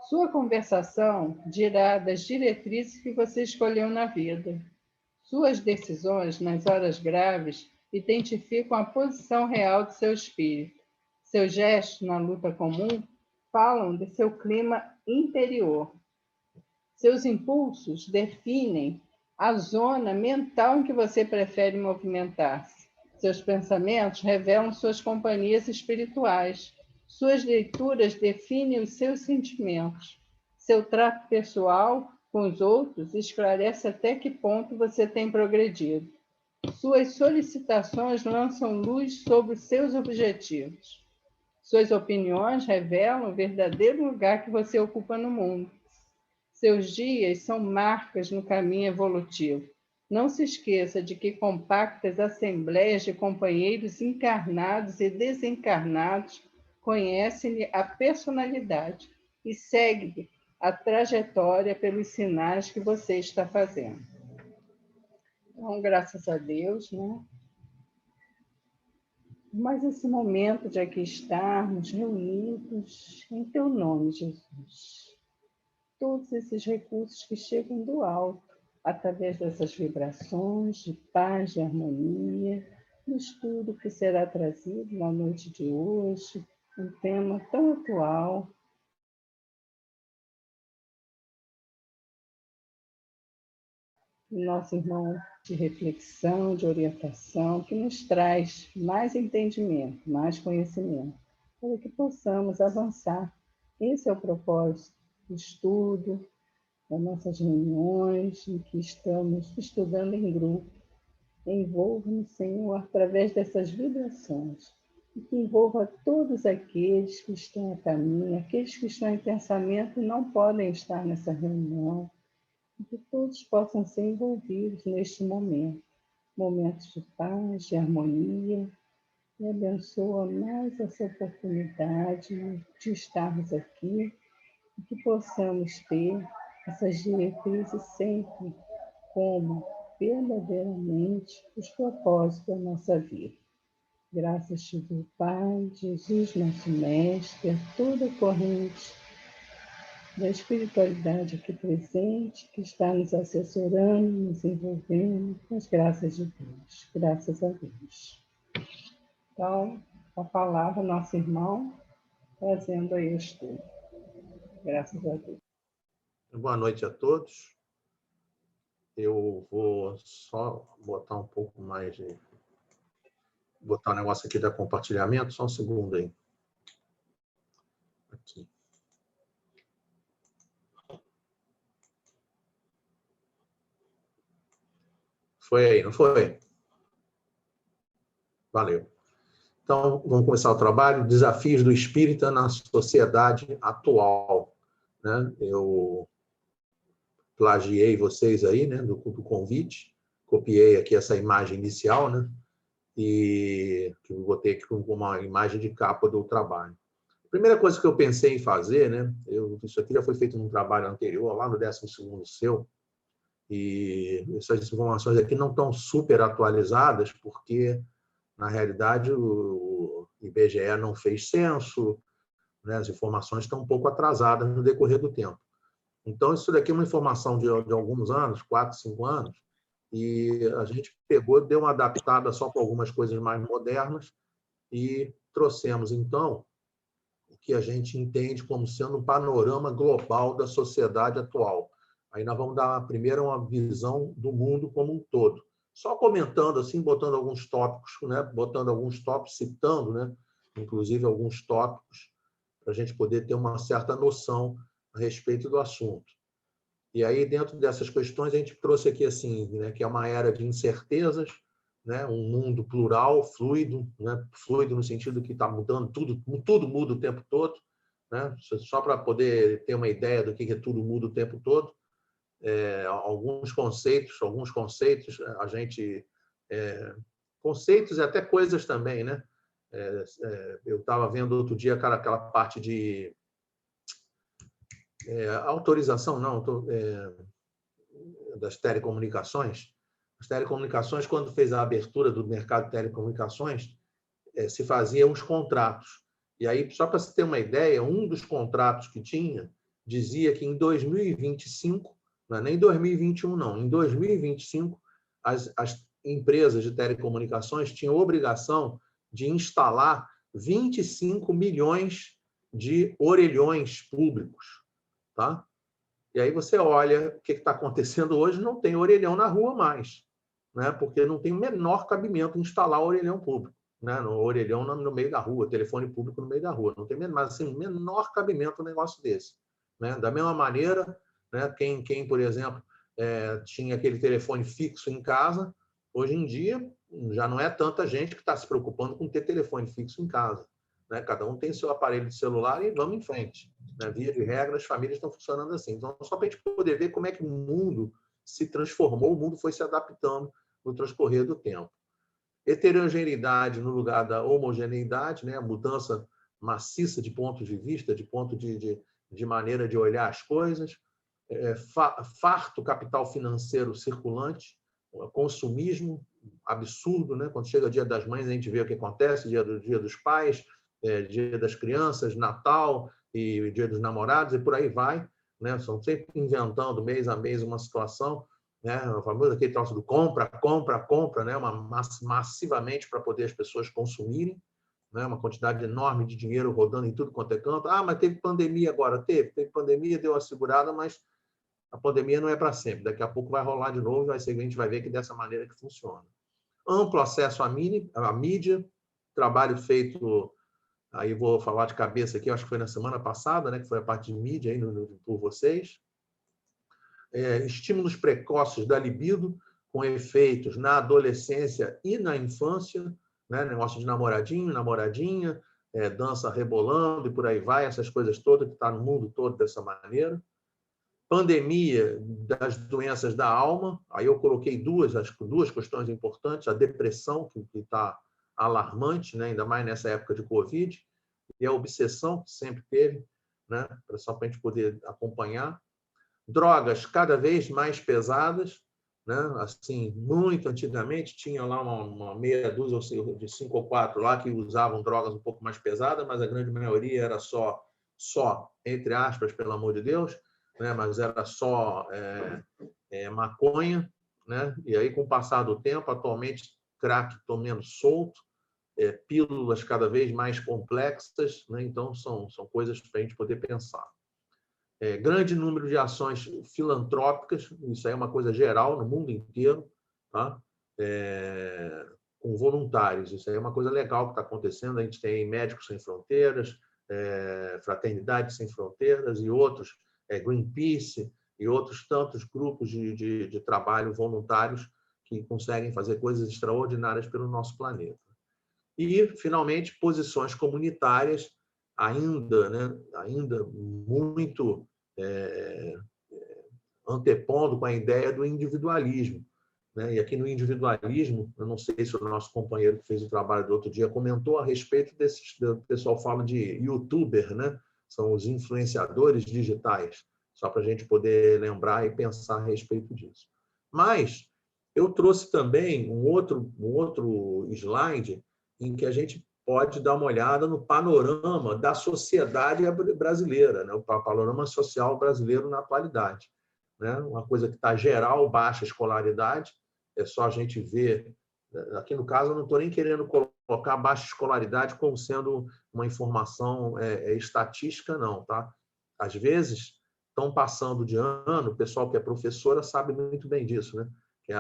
Sua conversação dirá das diretrizes que você escolheu na vida. Suas decisões nas horas graves identificam a posição real de seu espírito. Seus gestos na luta comum falam de seu clima interior. Seus impulsos definem a zona mental em que você prefere movimentar-se. Seus pensamentos revelam suas companhias espirituais. Suas leituras definem os seus sentimentos. Seu trato pessoal com os outros esclarece até que ponto você tem progredido. Suas solicitações lançam luz sobre os seus objetivos. Suas opiniões revelam o verdadeiro lugar que você ocupa no mundo. Seus dias são marcas no caminho evolutivo. Não se esqueça de que compactas assembleias de companheiros encarnados e desencarnados conhecem-lhe a personalidade e seguem a trajetória pelos sinais que você está fazendo. Então, graças a Deus, né? Mas esse momento de aqui estarmos reunidos em Teu nome, Jesus. Todos esses recursos que chegam do alto, através dessas vibrações de paz, de harmonia, no estudo que será trazido na noite de hoje, um tema tão atual. Nosso irmão de reflexão, de orientação, que nos traz mais entendimento, mais conhecimento, para que possamos avançar. Esse é o propósito do estudo, das nossas reuniões, em que estamos estudando em grupo. Envolva-nos, Senhor, através dessas vibrações, e que envolva todos aqueles que estão a caminho, aqueles que estão em pensamento e não podem estar nessa reunião, e que todos possam ser envolvidos neste momento, momentos de paz, de harmonia, e abençoa mais essa oportunidade de estarmos aqui, e que possamos ter essas diretrizes sempre como verdadeiramente os propósitos da nossa vida. Graças te dou, Pai, Jesus, nosso Mestre, a toda a corrente da espiritualidade aqui presente, que está nos assessorando, nos envolvendo com as graças de Deus. Graças a Deus. Então, a palavra, nosso irmão, trazendo aí o estudo. Graças a Deus. Boa noite a todos. Eu vou só botar um pouco mais de... botar o negócio aqui da compartilhamento, só um segundo aí. Aqui. Foi aí, não foi? Valeu. Então, vamos começar o trabalho. Desafios do espírita na sociedade atual. Né? Eu plagiei vocês aí, né, do convite. Copiei aqui essa imagem inicial, né? E que eu botei aqui com uma imagem de capa do trabalho. A primeira coisa que eu pensei em fazer, né? Isso aqui já foi feito num trabalho anterior, lá no 12º seu, e essas informações aqui não estão super atualizadas, porque, na realidade, o IBGE não fez censo, né? As informações estão um pouco atrasadas no decorrer do tempo. Então, isso daqui é uma informação de alguns anos, 4, 5 anos, e a gente pegou, deu uma adaptada só para algumas coisas mais modernas e trouxemos, então, o que a gente entende como sendo um panorama global da sociedade atual. Aí nós vamos dar primeiro uma visão do mundo como um todo. Só comentando, assim, botando alguns tópicos, né? Botando alguns tópicos, citando, né? Inclusive alguns tópicos, para a gente poder ter uma certa noção a respeito do assunto. E aí, dentro dessas questões, a gente trouxe aqui, assim, né, que é uma era de incertezas, né, um mundo plural, fluido, né, fluido no sentido que está mudando, tudo muda o tempo todo, né, só para poder ter uma ideia do que tudo muda o tempo todo. Alguns conceitos, a gente... conceitos e até coisas também, né? Eu estava vendo outro dia aquela parte de... autorização, não, das telecomunicações. As telecomunicações, quando fez a abertura do mercado de telecomunicações, se faziam os contratos. E aí, só para você ter uma ideia, um dos contratos que tinha dizia que em 2025, não é nem 2021, não, em 2025, as empresas de telecomunicações tinham obrigação de instalar 25 milhões de orelhões públicos, tá? E aí você olha o que está acontecendo hoje, não tem orelhão na rua mais, né? Porque não tem o menor cabimento instalar orelhão público, né? No orelhão no meio da rua, telefone público no meio da rua. Não tem mas, assim, menor cabimento um negócio desse, né? Da mesma maneira, né, quem por exemplo, tinha aquele telefone fixo em casa, hoje em dia já não é tanta gente que está se preocupando com ter telefone fixo em casa, né? Cada um tem seu aparelho de celular e vamos em frente. Na via de regra, as famílias estão funcionando assim. Então, só para a gente poder ver como é que o mundo se transformou, o mundo foi se adaptando no transcorrer do tempo. Heterogeneidade no lugar da homogeneidade, né? A mudança maciça de pontos de vista, de ponto de maneira de olhar as coisas, farto capital financeiro circulante, consumismo absurdo, né? Quando chega o Dia das Mães, a gente vê o que acontece, Dia dos Pais, Dia das Crianças, Natal e Dia dos Namorados, e por aí vai, né? São sempre inventando mês a mês uma situação, né? O famoso aquele troço do compra, né? Massivamente para poder as pessoas consumirem, né? Uma quantidade enorme de dinheiro rodando em tudo quanto é canto. Ah, mas teve pandemia agora, teve pandemia, deu uma segurada, mas a pandemia não é para sempre. Daqui a pouco vai rolar de novo, a gente vai ver que dessa maneira que funciona. Amplo acesso à mídia, trabalho feito, aí vou falar de cabeça aqui, acho que foi na semana passada, né, que foi a parte de mídia aí por vocês. Estímulos precoces da libido, com efeitos na adolescência e na infância, né, negócio de namoradinho, namoradinha, dança rebolando e por aí vai, essas coisas todas que está no mundo todo dessa maneira. Pandemia das doenças da alma, aí eu coloquei duas questões importantes, a depressão, que está alarmante, né? Ainda mais nessa época de Covid, e a obsessão, que sempre teve, né? Só para a gente poder acompanhar. Drogas cada vez mais pesadas, né? Assim, muito antigamente, tinha lá uma meia dúzia de 5 ou 4 lá que usavam drogas um pouco mais pesadas, mas a grande maioria era só, entre aspas, pelo amor de Deus, né? Mas era só maconha, né? E aí, com o passar do tempo, atualmente, crack tomando solto, pílulas cada vez mais complexas, né? Então, são coisas para a gente poder pensar. Grande número de ações filantrópicas, isso aí é uma coisa geral no mundo inteiro, tá? Com voluntários, isso aí é uma coisa legal que está acontecendo. A gente tem Médicos Sem Fronteiras, Fraternidade Sem Fronteiras e outros, Greenpeace e outros tantos grupos de trabalho voluntários que conseguem fazer coisas extraordinárias pelo nosso planeta. E, finalmente, posições comunitárias ainda, né, ainda muito antepondo com a ideia do individualismo, né? E aqui no individualismo, eu não sei se o nosso companheiro que fez o trabalho do outro dia comentou a respeito desses, o pessoal fala de youtuber, né? São os influenciadores digitais, só para a gente poder lembrar e pensar a respeito disso. Mas eu trouxe também um outro slide em que a gente pode dar uma olhada no panorama da sociedade brasileira, né? O panorama social brasileiro na atualidade, né? Uma coisa que está geral, baixa escolaridade, é só a gente ver. Aqui no caso, eu não estou nem querendo colocar baixa escolaridade como sendo uma informação estatística, não, tá? Às vezes, estão passando de ano, o pessoal que é professora sabe muito bem disso, né? Que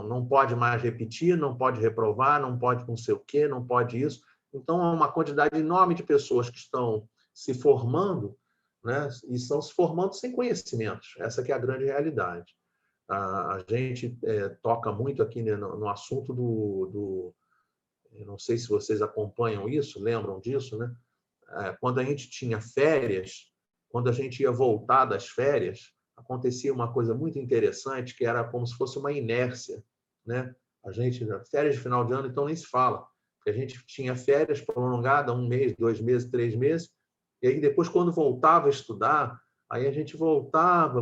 não pode mais repetir, não pode reprovar, não pode não sei o quê, não pode isso. Então, é uma quantidade enorme de pessoas que estão se formando, né? E estão se formando sem conhecimentos. Essa que é a grande realidade. A gente toca muito aqui, né, no assunto eu não sei se vocês acompanham isso, lembram disso, né? Quando a gente tinha férias, quando a gente ia voltar das férias, acontecia uma coisa muito interessante, que era como se fosse uma inércia, né? A gente, férias de final de ano, então nem se fala, porque a gente tinha férias prolongadas, 1 mês, 2 meses, 3 meses, e aí depois, quando voltava a estudar, aí a gente voltava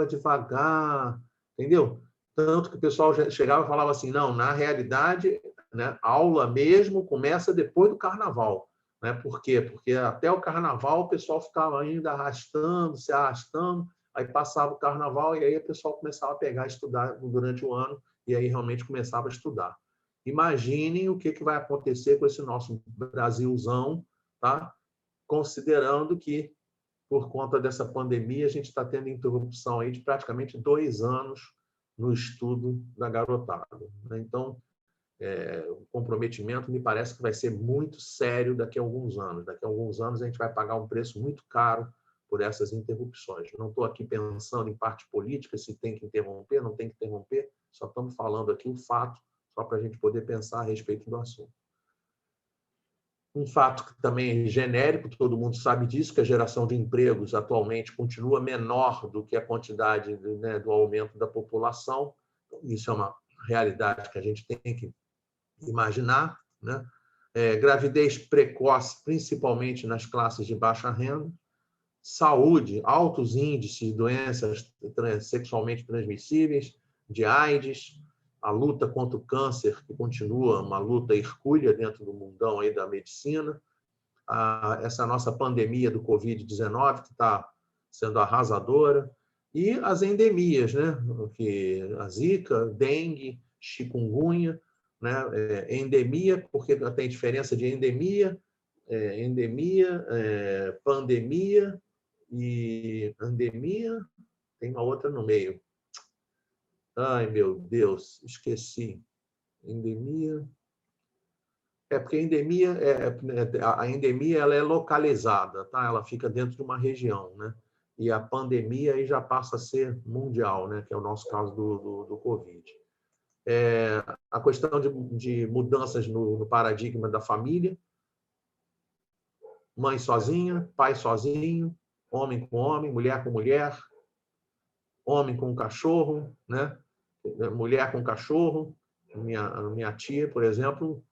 devagar, entendeu? Tanto que o pessoal chegava e falava assim, não, na realidade, né, a aula mesmo começa depois do carnaval. né? Por quê? Porque até o carnaval o pessoal ficava ainda arrastando, se arrastando, aí passava o carnaval e aí o pessoal começava a pegar e estudar durante o ano e aí realmente começava a estudar. Imaginem o que vai acontecer com esse nosso Brasilzão, tá? Considerando que, por conta dessa pandemia, a gente está tendo interrupção aí de praticamente 2 anos no estudo da garotada, né? Então, o comprometimento me parece que vai ser muito sério daqui a alguns anos. Daqui a alguns anos a gente vai pagar um preço muito caro por essas interrupções. Não estou aqui pensando em parte política, se tem que interromper, não tem que interromper, só estamos falando aqui um fato, só para a gente poder pensar a respeito do assunto. Um fato que também é genérico, todo mundo sabe disso, que a geração de empregos atualmente continua menor do que a quantidade, né, do aumento da população. Isso é uma realidade que a gente tem que imaginar, né? Gravidez precoce, principalmente nas classes de baixa renda, saúde, altos índices de doenças sexualmente transmissíveis, de AIDS, a luta contra o câncer, que continua uma luta hercúlea dentro do mundão aí da medicina, essa nossa pandemia do Covid-19, que está sendo arrasadora, e as endemias, né? A Zika, dengue, chikungunya, né? Endemia, porque tem diferença de pandemia e endemia, tem uma outra no meio. Ai, meu Deus, esqueci. Endemia. Porque a endemia, a endemia ela é localizada, tá? Ela fica dentro de uma região, né? E a pandemia aí já passa a ser mundial, né? Que é o nosso caso do Covid. A questão de mudanças no paradigma da família, mãe sozinha, pai sozinho, homem com homem, mulher com mulher, homem com cachorro, né? Mulher com cachorro. Minha tia, por exemplo,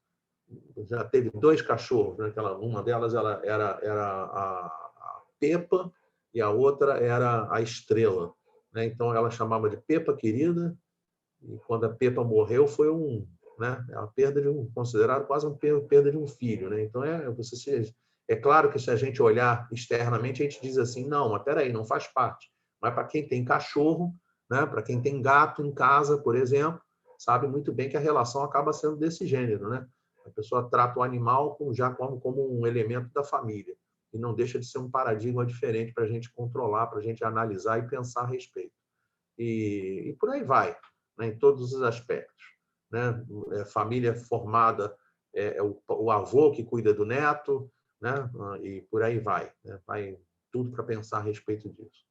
já teve 2 cachorros, né? Uma delas era a Pepa e a outra era a Estrela, né? Então ela chamava de Pepa querida, e quando a Pepa morreu foi né? A perda considerado quase uma perda de um filho, né? Então é claro que se a gente olhar externamente a gente diz assim, não, mas peraí, não faz parte. Mas para quem tem cachorro, né? Para quem tem gato em casa, por exemplo, sabe muito bem que a relação acaba sendo desse gênero, né? A pessoa trata o animal já como um elemento da família e não deixa de ser um paradigma diferente para a gente controlar, para a gente analisar e pensar a respeito. E por aí vai, né, em todos os aspectos, né? Família formada, o avô que cuida do neto, né? E por aí vai, né? Vai tudo para pensar a respeito disso.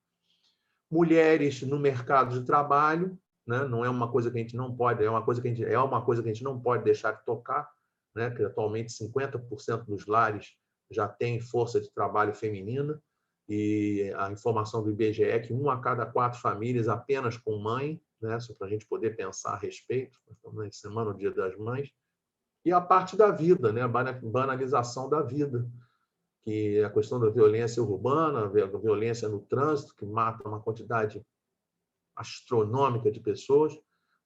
Mulheres no mercado de trabalho, né? Não é uma coisa que a gente não pode, é uma coisa que a gente não pode deixar de tocar, né? Que atualmente 50% dos lares já tem força de trabalho feminina, e a informação do IBGE é que 1 a cada 4 famílias apenas com mãe, né? Só para a gente poder pensar a respeito, estamos na semana, o Dia das Mães, e a parte da vida, né? A banalização da vida, que é a questão da violência urbana, a violência no trânsito, que mata uma quantidade astronômica de pessoas.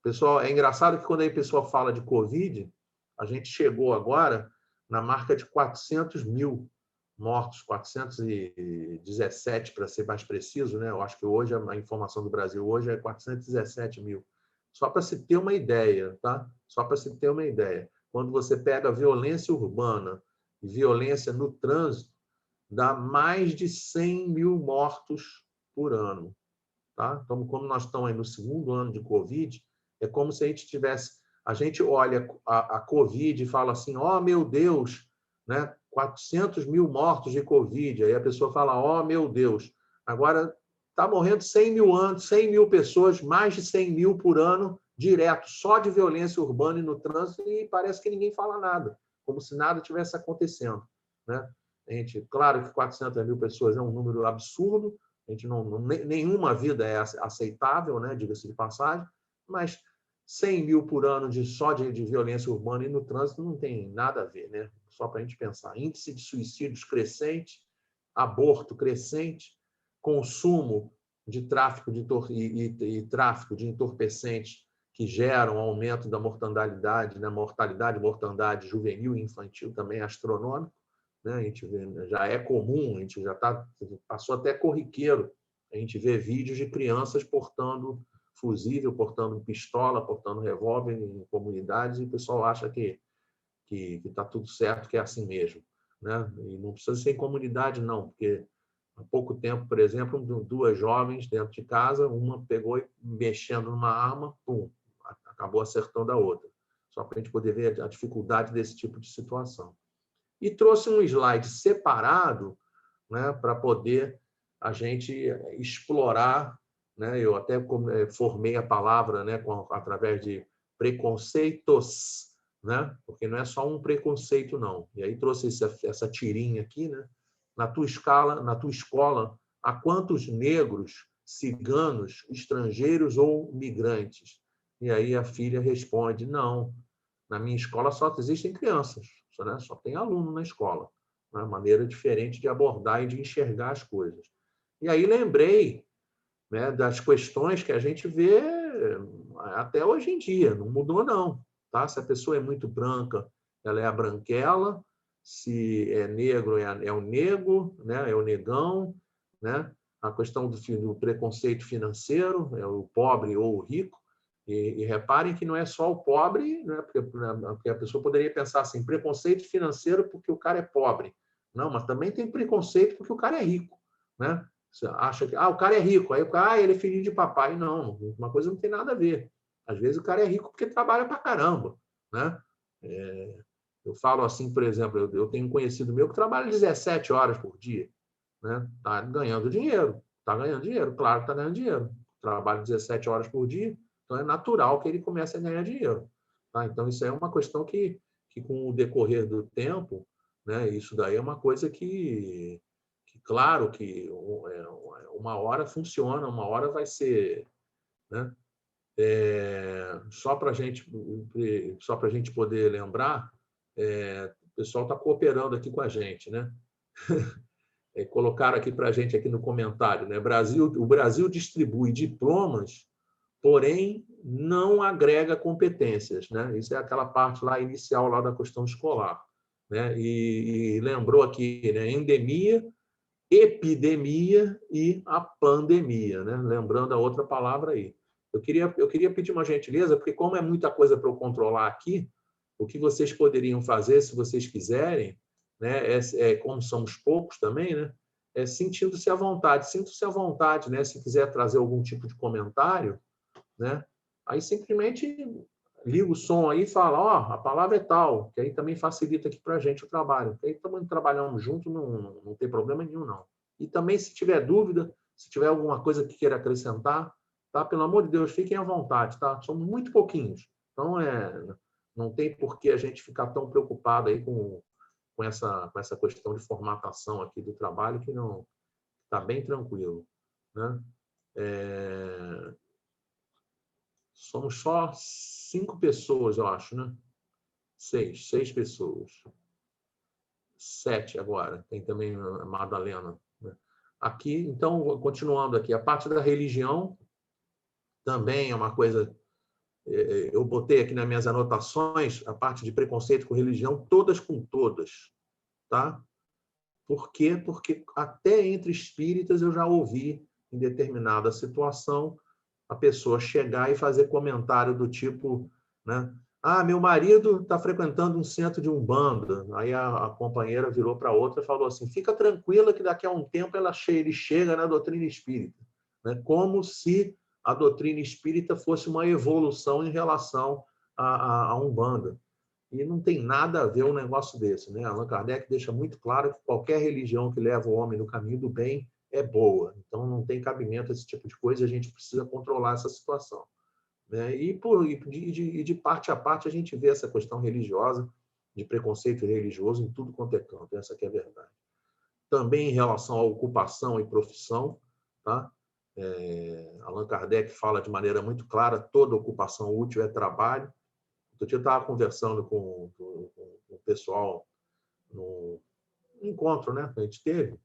Pessoal, é engraçado que quando a pessoa fala de Covid, a gente chegou agora na marca de 400 mil mortos, 417 para ser mais preciso, né? Eu acho que hoje a informação do Brasil hoje é 417 mil. Só para se ter uma ideia, tá? Só para se ter uma ideia. Quando você pega a violência urbana e violência no trânsito, dá mais de 100 mil mortos por ano. Tá? Então, como nós estamos aí no 2º ano de Covid, é como se a gente tivesse... A gente olha a Covid e fala assim, oh, meu Deus, né? 400 mil mortos de Covid. Aí a pessoa fala, oh, meu Deus. Agora, está morrendo 100 mil pessoas, mais de 100 mil por ano, direto, só de violência urbana e no trânsito, e parece que ninguém fala nada, como se nada tivesse acontecendo, né? Claro que 400 mil pessoas é um número absurdo, a gente nenhuma vida é aceitável, né? Diga-se de passagem, mas 100 mil por ano só de violência urbana e no trânsito não tem nada a ver, né? Só para a gente pensar. Índice de suicídios crescente, aborto crescente, consumo de tráfico e tráfico de entorpecentes que geram aumento da mortalidade, né? Mortalidade juvenil e infantil também astronômico, né? A gente vê, já é comum, a gente já passou até corriqueiro, a gente vê vídeos de crianças portando fusível, portando pistola, portando revólver em comunidades, e o pessoal acha que está tudo certo, que é assim mesmo, né? E não precisa ser em comunidade, não, porque há pouco tempo, por exemplo, duas jovens dentro de casa, uma pegou e mexendo numa arma, pum, acabou acertando a outra. Só para a gente poder ver a dificuldade desse tipo de situação. E trouxe um slide separado, né, para poder a gente explorar, né? Eu até formei a palavra, né, através de preconceitos, né? Porque não é só um preconceito, não. E aí trouxe essa tirinha aqui, né? Na tua escola, há quantos negros, ciganos, estrangeiros ou migrantes? E aí a filha responde: não, na minha escola só existem crianças, né? Só tem aluno na escola. Uma maneira diferente de abordar e de enxergar as coisas. E aí lembrei, né, das questões que a gente vê até hoje em dia, não mudou não. Tá? Se a pessoa é muito branca, ela é a branquela, se é negro, é o nego, né? É o negão, né? A questão do preconceito financeiro, é o pobre ou o rico. E reparem que não é só o pobre, né? Porque a pessoa poderia pensar assim, preconceito financeiro porque o cara é pobre. Não, mas também tem preconceito porque o cara é rico, né? Você acha que o cara é rico, aí o cara, ele é filhinho de papai. Não, uma coisa não tem nada a ver. Às vezes o cara é rico porque trabalha pra caramba, né? Eu falo assim, por exemplo, eu tenho um conhecido meu que trabalha 17 horas por dia, né? Tá ganhando dinheiro, claro que tá ganhando dinheiro. Trabalha 17 horas por dia, então é natural que ele comece a ganhar dinheiro, tá? Então isso é uma questão que com o decorrer do tempo, né? Isso daí é uma coisa que claro que uma hora funciona, uma hora vai ser, né? Só para a gente poder lembrar, o pessoal está cooperando aqui com a gente, né? Colocaram aqui para a gente aqui no comentário, né? O Brasil distribui diplomas, porém não agrega competências, né? Isso é aquela parte lá inicial lá da questão escolar, né? E lembrou aqui, né? Endemia, epidemia e a pandemia, né? Lembrando a outra palavra aí. Eu queria pedir uma gentileza, porque como é muita coisa para eu controlar aqui, o que vocês poderiam fazer, se vocês quiserem, né? Como somos poucos também, né? Sentindo-se à vontade, sinta-se à vontade, né? Se quiser trazer algum tipo de comentário, né? Aí simplesmente liga o som aí e fala, a palavra é tal, que aí também facilita aqui para a gente o trabalho. Aí estamos trabalhando junto, não tem problema nenhum, não. E também, se tiver dúvida, se tiver alguma coisa que queira acrescentar, tá? Pelo amor de Deus, fiquem à vontade, tá? Somos muito pouquinhos. Então, não tem por que a gente ficar tão preocupado aí com essa questão de formatação aqui do trabalho, que não está bem tranquilo, né? Somos só 5 pessoas, eu acho, né? 6 pessoas. 7 agora. Tem também a Madalena, né? Aqui, então, continuando aqui, a parte da religião também é uma coisa. Eu botei aqui nas minhas anotações a parte de preconceito com religião, todas com todas, tá? Por quê? Porque até entre espíritas eu já ouvi, em determinada situação, a pessoa chegar e fazer comentário do tipo, né? Meu marido está frequentando um centro de Umbanda. Aí a companheira virou para a outra e falou assim, fica tranquila que daqui a um tempo ele chega na doutrina espírita, né? Como se a doutrina espírita fosse uma evolução em relação à Umbanda. E não tem nada a ver um negócio desse, né? Allan Kardec deixa muito claro que qualquer religião que leva o homem no caminho do bem é boa. Então, não tem cabimento esse tipo de coisa, a gente precisa controlar essa situação, né? E de parte a parte, a gente vê essa questão religiosa, de preconceito religioso em tudo quanto é canto, essa que é a verdade. Também em relação à ocupação e profissão, tá? Allan Kardec fala de maneira muito clara, toda ocupação útil é trabalho. Outro dia eu estava conversando com o pessoal no encontro, né, que a gente teve,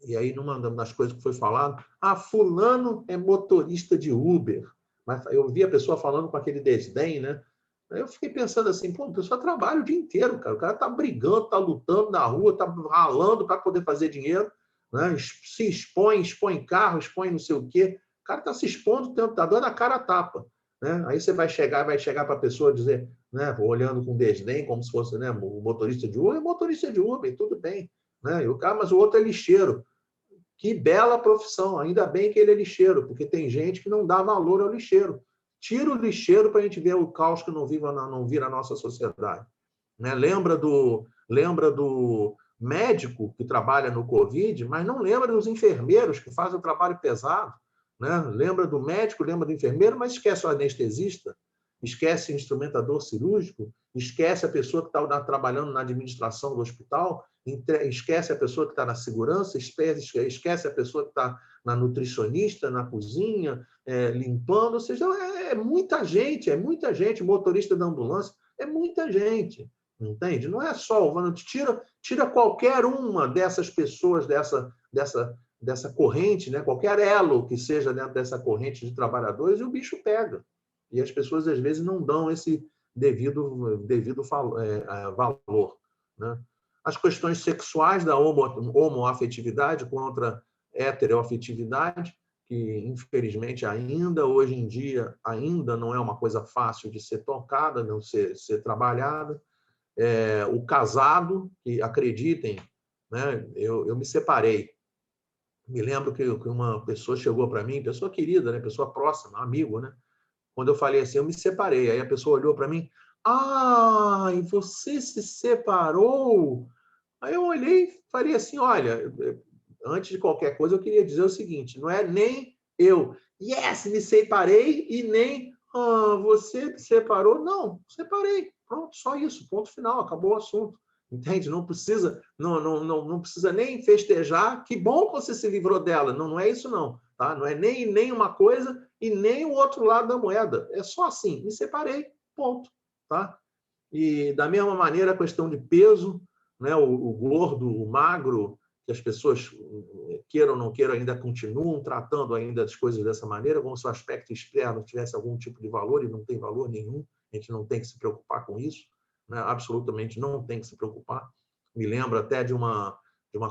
e aí, numa das coisas que foi falado, fulano é motorista de Uber. Mas eu vi a pessoa falando com aquele desdém, né? Aí eu fiquei pensando assim, pô, a pessoa trabalha o dia inteiro, cara. O cara está brigando, está lutando na rua, está ralando para poder fazer dinheiro, né? Se expõe carro, expõe não sei o quê. O cara está se expondo, está dando a cara a tapa. Né? Aí você vai chegar para a pessoa dizer, né, olhando com desdém, como se fosse, né, o motorista de Uber, é motorista de Uber, tudo bem. Né? E o cara, mas o outro é lixeiro. Que bela profissão, ainda bem que ele é lixeiro, porque tem gente que não dá valor ao lixeiro. Tira o lixeiro para a gente ver o caos que não vira a nossa sociedade. Né? Lembra do médico que trabalha no Covid, mas não lembra dos enfermeiros que fazem o trabalho pesado. Né? Lembra do médico, lembra do enfermeiro, mas esquece o anestesista, esquece o instrumentador cirúrgico, esquece a pessoa que está trabalhando na administração do hospital, esquece a pessoa que está na segurança, esquece a pessoa que está na nutricionista, na cozinha, limpando, ou seja, é muita gente, motorista da ambulância, é muita gente, entende? Não é só, tira qualquer uma dessas pessoas dessa corrente, né? Qualquer elo que seja dentro dessa corrente de trabalhadores, e o bicho pega. E as pessoas, às vezes, não dão esse devido valor. Né? As questões sexuais da homoafetividade contra heteroafetividade, que, infelizmente, ainda, hoje em dia, ainda não é uma coisa fácil de ser tocada, não ser trabalhada. O casado, que, acreditem, né, eu me separei. Me lembro que uma pessoa chegou para mim, pessoa querida, né, pessoa próxima, amigo, né? Quando eu falei assim, eu me separei. Aí a pessoa olhou para mim, e você se separou? Aí eu olhei e falei assim, olha, antes de qualquer coisa, eu queria dizer o seguinte, não é nem eu, yes, me separei, e nem, você se separou. Não, separei. Pronto, só isso, ponto final, acabou o assunto. Entende? Não precisa, não precisa nem festejar. Que bom que você se livrou dela. Não é isso, não. Tá? Não é nem uma coisa e nem o outro lado da moeda. É só assim, me separei, ponto. Tá? E, da mesma maneira, a questão de peso, né? O gordo, o magro, que as pessoas, queiram ou não queiram, ainda continuam tratando ainda as coisas dessa maneira, como se o aspecto externo tivesse algum tipo de valor, e não tem valor nenhum. A gente não tem que se preocupar com isso. Né? Absolutamente não tem que se preocupar. Me lembro até de uma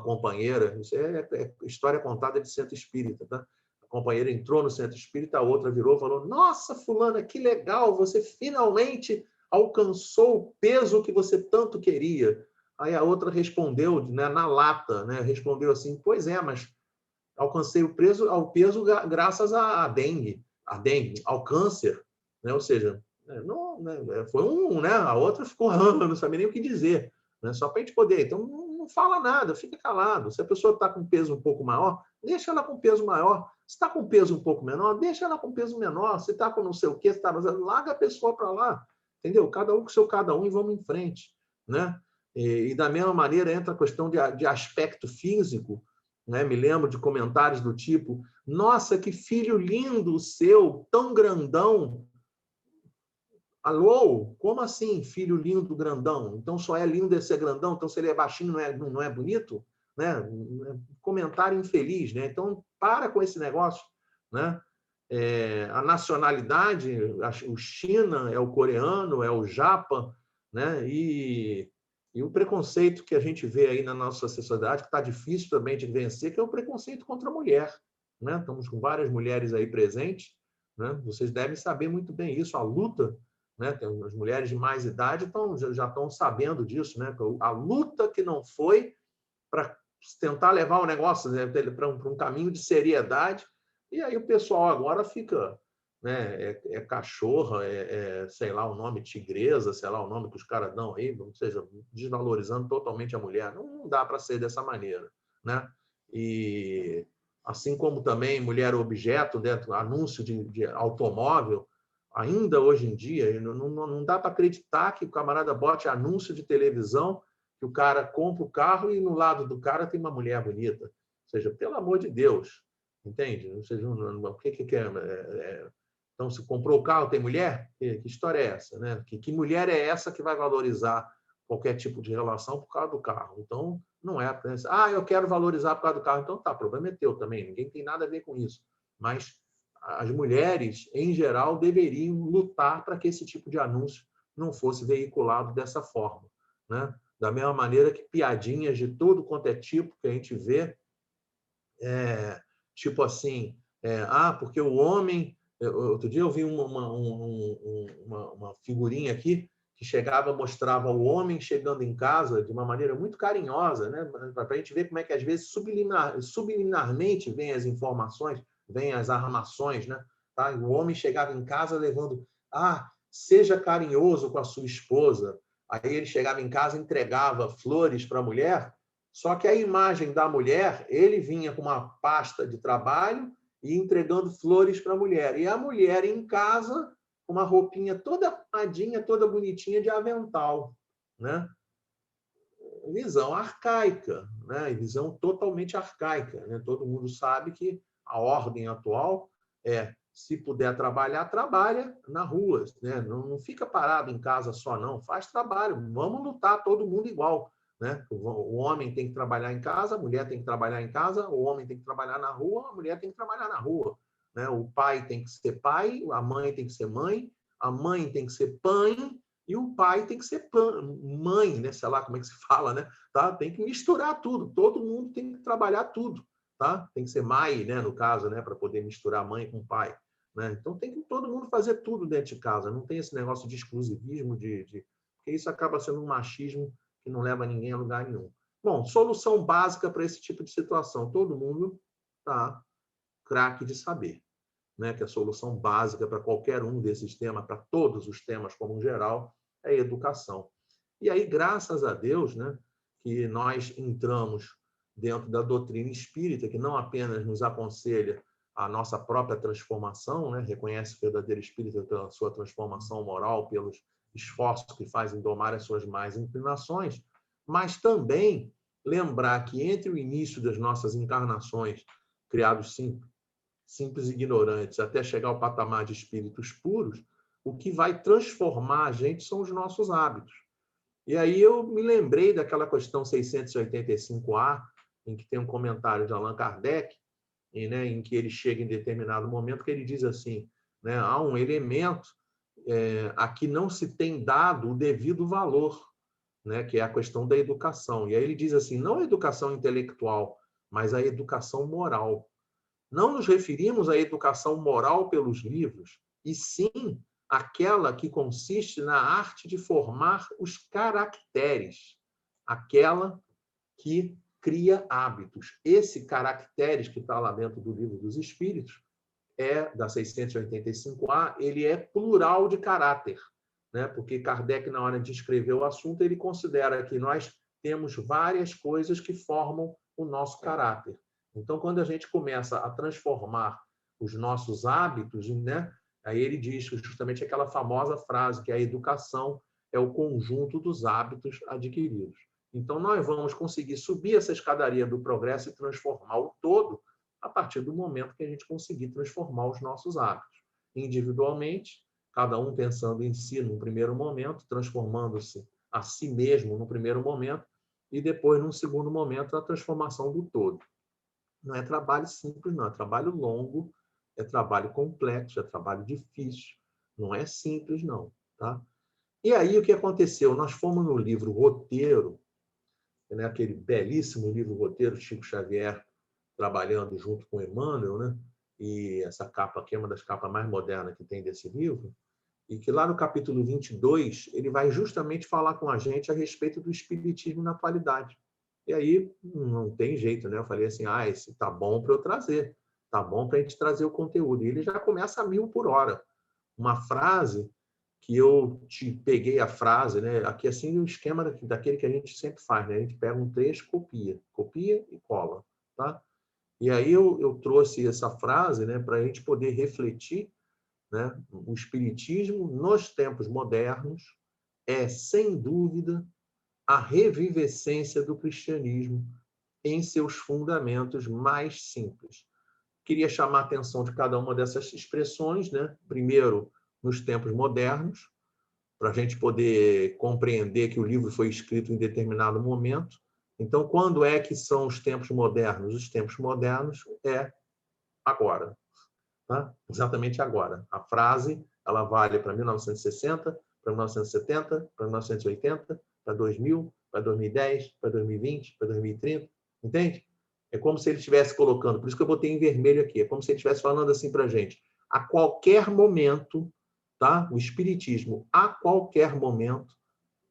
companheira, isso é história contada de centro espírita, tá? A companheira entrou no centro espírita, a outra virou e falou, nossa, fulana, que legal, você finalmente alcançou o peso que você tanto queria. Aí a outra respondeu, né, na lata, né, respondeu assim, pois é, mas alcancei o peso graças à dengue, ao câncer, né? Ou seja, não, né? Foi né? A outra ficou, não sabia nem o que dizer, né? Só para a gente poder. Então, não fala nada, fica calado. Se a pessoa está com peso um pouco maior, deixa ela com peso maior. Se está com peso um pouco menor, deixa ela com peso menor. Se está com não sei o quê, larga a pessoa para lá, entendeu? Cada um com seu cada um e vamos em frente, né? E da mesma maneira entra a questão de aspecto físico. Né? Me lembro de comentários do tipo, nossa, que filho lindo o seu, tão grandão. Alô? Como assim, filho lindo, grandão? Então só é lindo de ser grandão? Então se ele é baixinho, não é bonito? Né? Comentário infeliz. Né? Então para com esse negócio. Né? A nacionalidade, o China, é o coreano, é o japa, né? E o preconceito que a gente vê aí na nossa sociedade, que está difícil também de vencer, que é o preconceito contra a mulher. Né? Estamos com várias mulheres aí presentes, né? Vocês devem saber muito bem isso, a luta, né? As mulheres de mais idade já estão sabendo disso, né? A luta que não foi para tentar levar o negócio, né, para um caminho de seriedade, e aí o pessoal agora fica, né, cachorra, sei lá o nome, tigresa, sei lá o nome que os caras dão aí, ou seja, desvalorizando totalmente a mulher. Não dá para ser dessa maneira, né? E assim como também mulher objeto, dentro anúncio de automóvel, ainda hoje em dia, não dá para acreditar que o camarada bote anúncio de televisão, que o cara compra o carro e no lado do cara tem uma mulher bonita. Ou seja, pelo amor de Deus, entende? Ou seja, o que é? Então, se comprou o carro, tem mulher? Que história é essa? Né? Que mulher é essa que vai valorizar qualquer tipo de relação por causa do carro? Então, não é. Eu quero valorizar por causa do carro. Então, tá, o problema é teu também. Ninguém tem nada a ver com isso. Mas as mulheres, em geral, deveriam lutar para que esse tipo de anúncio não fosse veiculado dessa forma, né? Da mesma maneira que piadinhas de todo quanto é tipo que a gente vê, tipo assim, porque o homem... Outro dia eu vi uma figurinha aqui que chegava, mostrava o homem chegando em casa de uma maneira muito carinhosa, né? Para a gente ver como é que, às vezes, subliminarmente vêm as informações, vêm as armações, né? Tá? O homem chegava em casa levando... seja carinhoso com a sua esposa. Aí ele chegava em casa e entregava flores para a mulher, só que a imagem da mulher, ele vinha com uma pasta de trabalho e entregando flores para a mulher. E a mulher em casa, com uma roupinha toda arrumadinha, toda bonitinha de avental, né? Visão arcaica, né? Visão totalmente arcaica, né? Todo mundo sabe que a ordem atual se puder trabalhar, trabalha na rua, né? Não fica parado em casa só, não. Faz trabalho. Vamos lutar todo mundo igual, né? O homem tem que trabalhar em casa, a mulher tem que trabalhar em casa, o homem tem que trabalhar na rua, a mulher tem que trabalhar na rua, né? O pai tem que ser pai, a mãe tem que ser mãe, a mãe tem que ser pai e o pai tem que ser mãe, né? Sei lá como é que se fala, né? Tá? Tem que misturar tudo. Todo mundo tem que trabalhar tudo, tá? Tem que ser mãe, né? No caso, né? Para poder misturar mãe com pai. Né? Então, tem que todo mundo fazer tudo dentro de casa. Não tem esse negócio de exclusivismo, porque isso acaba sendo um machismo que não leva ninguém a lugar nenhum. Bom, solução básica para esse tipo de situação. Todo mundo está craque de saber, né? Que a solução básica para qualquer um desses temas, para todos os temas como um geral, é a educação. E aí, graças a Deus, né, que nós entramos dentro da doutrina espírita, que não apenas nos aconselha a nossa própria transformação, né? Reconhece o verdadeiro espírita pela sua transformação moral, pelos esforços que faz em domar as suas más inclinações, mas também lembrar que entre o início das nossas encarnações, criados simples e ignorantes, até chegar ao patamar de espíritos puros, o que vai transformar a gente são os nossos hábitos. E aí eu me lembrei daquela questão 685A, em que tem um comentário de Allan Kardec, em que ele chega em determinado momento que ele diz assim, né, há um elemento a que não se tem dado o devido valor, né, que é a questão da educação. E aí ele diz assim, não a educação intelectual, mas a educação moral. Não nos referimos à educação moral pelos livros, e sim aquela que consiste na arte de formar os caracteres, aquela que cria hábitos. Esse caracteres que está lá dentro do Livro dos Espíritos, da 685A, ele é plural de caráter, né? Porque Kardec, na hora de escrever o assunto, ele considera que nós temos várias coisas que formam o nosso caráter. Então, quando a gente começa a transformar os nossos hábitos, né? Aí ele diz justamente aquela famosa frase que a educação é o conjunto dos hábitos adquiridos. Então, nós vamos conseguir subir essa escadaria do progresso e transformar o todo a partir do momento que a gente conseguir transformar os nossos hábitos. Individualmente, cada um pensando em si num primeiro momento, transformando-se a si mesmo no primeiro momento, e depois, num segundo momento, a transformação do todo. Não é trabalho simples, não. É trabalho longo, é trabalho complexo, é trabalho difícil. Não é simples, não. Tá? E aí, o que aconteceu? Nós fomos no livro Roteiro, né? Aquele belíssimo livro Roteiro, Chico Xavier trabalhando junto com Emmanuel, né? E essa capa aqui é uma das capas mais modernas que tem desse livro, e que lá no capítulo 22, ele vai justamente falar com a gente a respeito do espiritismo na atualidade. E aí não tem jeito, né? Eu falei assim, esse tá bom para eu trazer, tá bom para a gente trazer o conteúdo. E ele já começa a 1000 por hora. Uma frase que eu peguei a frase, né? Aqui assim o esquema daquele que a gente sempre faz, né? A gente pega um trecho, copia e cola, tá? E aí eu trouxe essa frase, né, para a gente poder refletir, né? O espiritismo nos tempos modernos é, sem dúvida, a revivescência do cristianismo em seus fundamentos mais simples. Queria chamar a atenção de cada uma dessas expressões, né? Primeiro, nos tempos modernos, para a gente poder compreender que o livro foi escrito em determinado momento. Então, quando é que são os tempos modernos? Os tempos modernos é agora. Tá? Exatamente agora. A frase ela vale para 1960, para 1970, para 1980, para 2000, para 2010, para 2020, para 2030, entende? É como se ele estivesse colocando, por isso que eu botei em vermelho aqui, é como se ele estivesse falando assim para a gente, a qualquer momento, tá? O Espiritismo, a qualquer momento,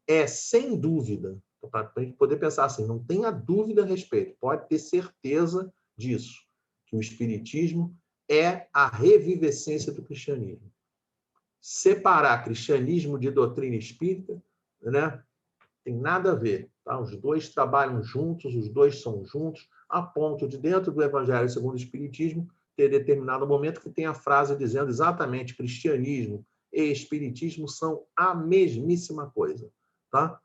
é sem dúvida, para a gente poder pensar assim, não tenha dúvida a respeito, pode ter certeza disso, que o Espiritismo é a revivescência do cristianismo. Separar cristianismo de doutrina espírita, né? Tem nada a ver, tá? Os dois trabalham juntos, os dois são juntos, a ponto de, dentro do Evangelho segundo o Espiritismo, ter determinado momento que tem a frase dizendo exatamente cristianismo e espiritismo são a mesmíssima coisa, tá?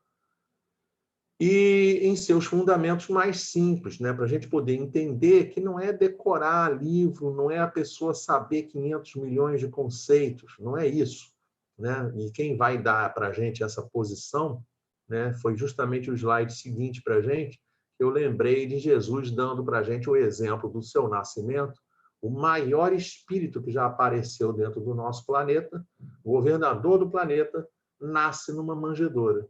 E em seus fundamentos mais simples, né? Para a gente poder entender que não é decorar livro, não é a pessoa saber 500 milhões de conceitos, não é isso, né? E quem vai dar para a gente essa posição, né, foi justamente o slide seguinte para a gente, que eu lembrei de Jesus dando para a gente o exemplo do seu nascimento, o maior espírito que já apareceu dentro do nosso planeta, o governador do planeta, nasce numa manjedoura,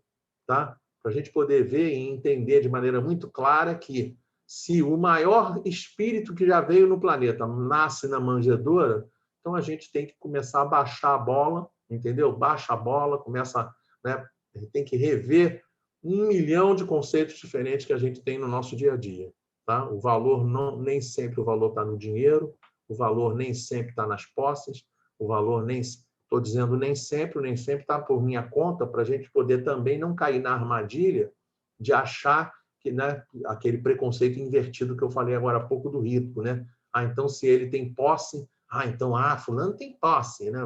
tá? Para a gente poder ver e entender de maneira muito clara que se o maior espírito que já veio no planeta nasce na manjedoura, então a gente tem que começar a baixar a bola, entendeu? Baixa a bola, começa, né? Tem que rever 1 milhão de conceitos diferentes que a gente tem no nosso dia a dia, tá? O valor nem sempre o valor está no dinheiro, o valor nem sempre está nas posses, o valor nem estou dizendo nem sempre está por minha conta, para a gente poder também não cair na armadilha de achar que, né, aquele preconceito invertido que eu falei agora há pouco do rico, né? Ah, então se ele tem posse, então fulano tem posse, né?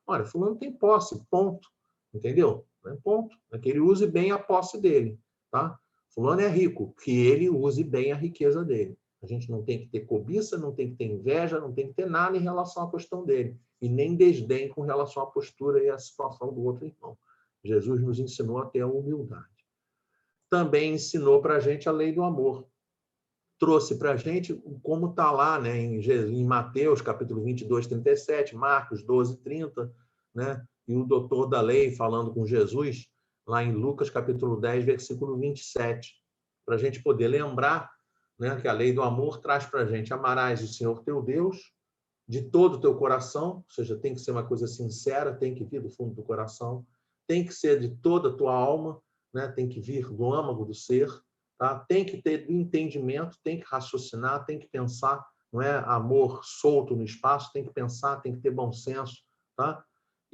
Olha, fulano tem posse, ponto, entendeu? Ponto. É que ele use bem a posse dele, tá? Fulano é rico, que ele use bem a riqueza dele. A gente não tem que ter cobiça, não tem que ter inveja, não tem que ter nada em relação à questão dele. E nem desdém com relação à postura e à situação do outro irmão. Jesus nos ensinou a ter a humildade. Também ensinou para a gente a lei do amor. Trouxe para a gente como está lá, né, em Mateus, capítulo 22, 37, Marcos 12, 30, né, e o doutor da lei falando com Jesus, lá em Lucas, capítulo 10, versículo 27, para a gente poder lembrar, né, que a lei do amor traz para a gente: amarás o Senhor teu Deus de todo o teu coração, ou seja, tem que ser uma coisa sincera, tem que vir do fundo do coração, tem que ser de toda a tua alma, né? Tem que vir do âmago do ser, tá? Tem que ter entendimento, tem que raciocinar, tem que pensar, não é amor solto no espaço, tem que pensar, tem que ter bom senso, tá?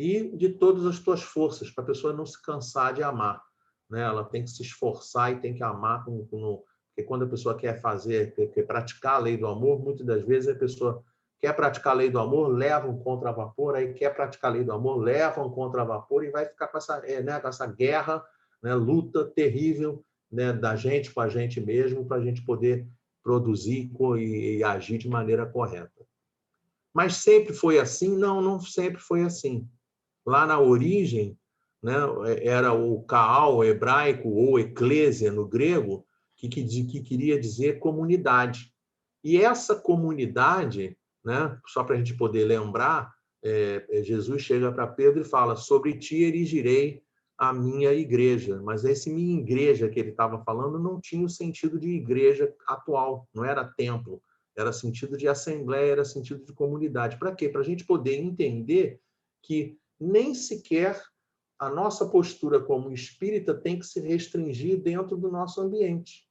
E de todas as tuas forças, para a pessoa não se cansar de amar, né? Ela tem que se esforçar e tem que amar porque quando a pessoa quer quer praticar a lei do amor, muitas das vezes a pessoa quer praticar a lei do amor, leva um contra-vapor, aí quer praticar a lei do amor, leva um contra-vapor e vai ficar com essa guerra, né, luta terrível, né, da gente com a gente mesmo, para a gente poder produzir e agir de maneira correta. Mas sempre foi assim? Não, não sempre foi assim. Lá na origem, né, era o Kaal hebraico ou eclésia no grego, que queria dizer comunidade. E essa comunidade, né, só para a gente poder lembrar, Jesus chega para Pedro e fala: sobre ti erigirei a minha igreja. Mas esse minha igreja que ele estava falando não tinha o sentido de igreja atual, não era templo, era sentido de assembleia, era sentido de comunidade. Para quê? Para a gente poder entender que nem sequer a nossa postura como espírita tem que se restringir dentro do nosso ambiente.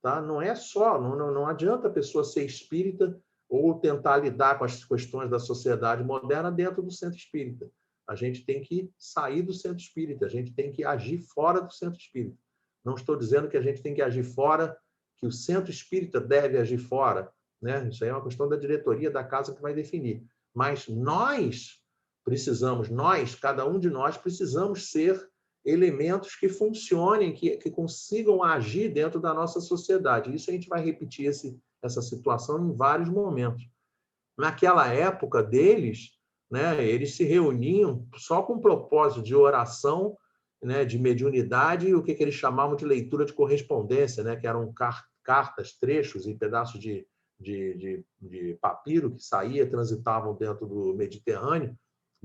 Tá? Não é só, não adianta a pessoa ser espírita ou tentar lidar com as questões da sociedade moderna dentro do centro espírita. A gente tem que sair do centro espírita, a gente tem que agir fora do centro espírita. Não estou dizendo que a gente tem que agir fora, que o centro espírita deve agir fora, né? Isso aí é uma questão da diretoria da casa que vai definir. Mas cada um de nós precisamos ser elementos que funcionem, que consigam agir dentro da nossa sociedade. Isso a gente vai repetir essa situação em vários momentos. Naquela época deles, né, eles se reuniam só com o propósito de oração, né, de mediunidade, e o que eles chamavam de leitura de correspondência, né, que eram cartas, trechos e pedaços de papiro que transitavam dentro do Mediterrâneo,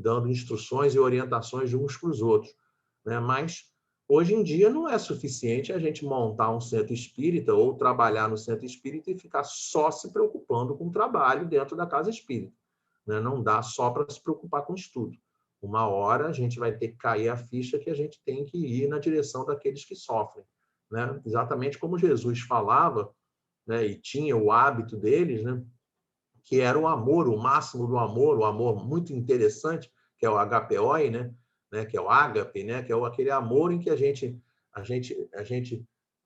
dando instruções e orientações de uns para os outros, né? Mas hoje em dia não é suficiente a gente montar um centro espírita ou trabalhar no centro espírita e ficar só se preocupando com o trabalho dentro da casa espírita, né? Não dá só para se preocupar com o estudo. Uma hora a gente vai ter que cair a ficha que a gente tem que ir na direção daqueles que sofrem, né? Exatamente como Jesus falava, né? E tinha o hábito deles, né? Que era o amor, o máximo do amor, o amor muito interessante, que é o agapeoi, né? Que é o ágape, né? Que é aquele amor em que a gente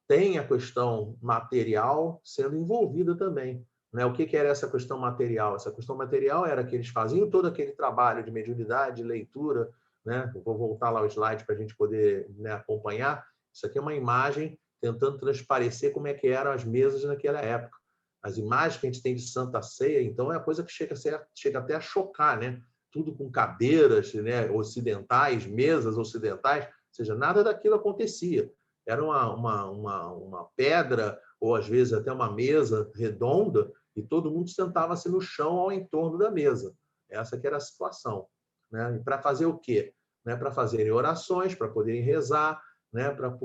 tem a questão material sendo envolvida também, né? O que era essa questão material? Essa questão material era que eles faziam todo aquele trabalho de mediunidade, de leitura, né? Eu vou voltar lá o slide para a gente poder, né, acompanhar. Isso aqui é uma imagem tentando transparecer como é que eram as mesas naquela época. As imagens que a gente tem de Santa Ceia, então, é a coisa que chega até a chocar, né? Tudo com cadeiras, né, ocidentais, mesas ocidentais, ou seja, nada daquilo acontecia. Era uma pedra, ou às vezes até uma mesa redonda, e todo mundo sentava-se no chão ao entorno da mesa. Essa que era a situação, né? E para fazer o quê? Né? Para fazerem orações, para poderem rezar, né? Para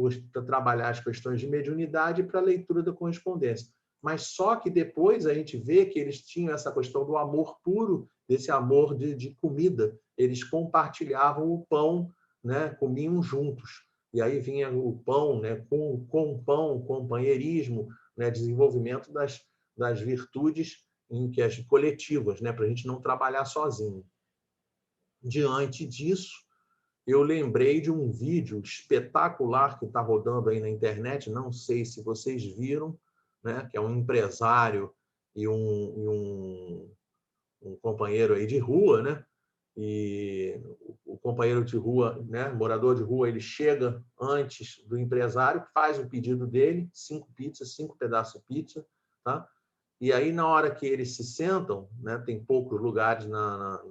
trabalhar as questões de mediunidade e para a leitura da correspondência. Mas só que depois a gente vê que eles tinham essa questão do amor puro, desse amor de comida. Eles compartilhavam o pão, né? Comiam juntos. E aí vinha o pão, né? Com pão, companheirismo, né? Desenvolvimento das virtudes em que as coletivas, né? Para a gente não trabalhar sozinho. Diante disso, eu lembrei de um vídeo espetacular que está rodando aí na internet, não sei se vocês viram, né? Que é um empresário e um companheiro aí de rua, né? E o companheiro de rua, né, morador de rua, ele chega antes do empresário, faz o pedido dele, 5 pizzas, 5 pedaços de pizza, tá? E aí, na hora que eles se sentam, né, tem poucos lugares na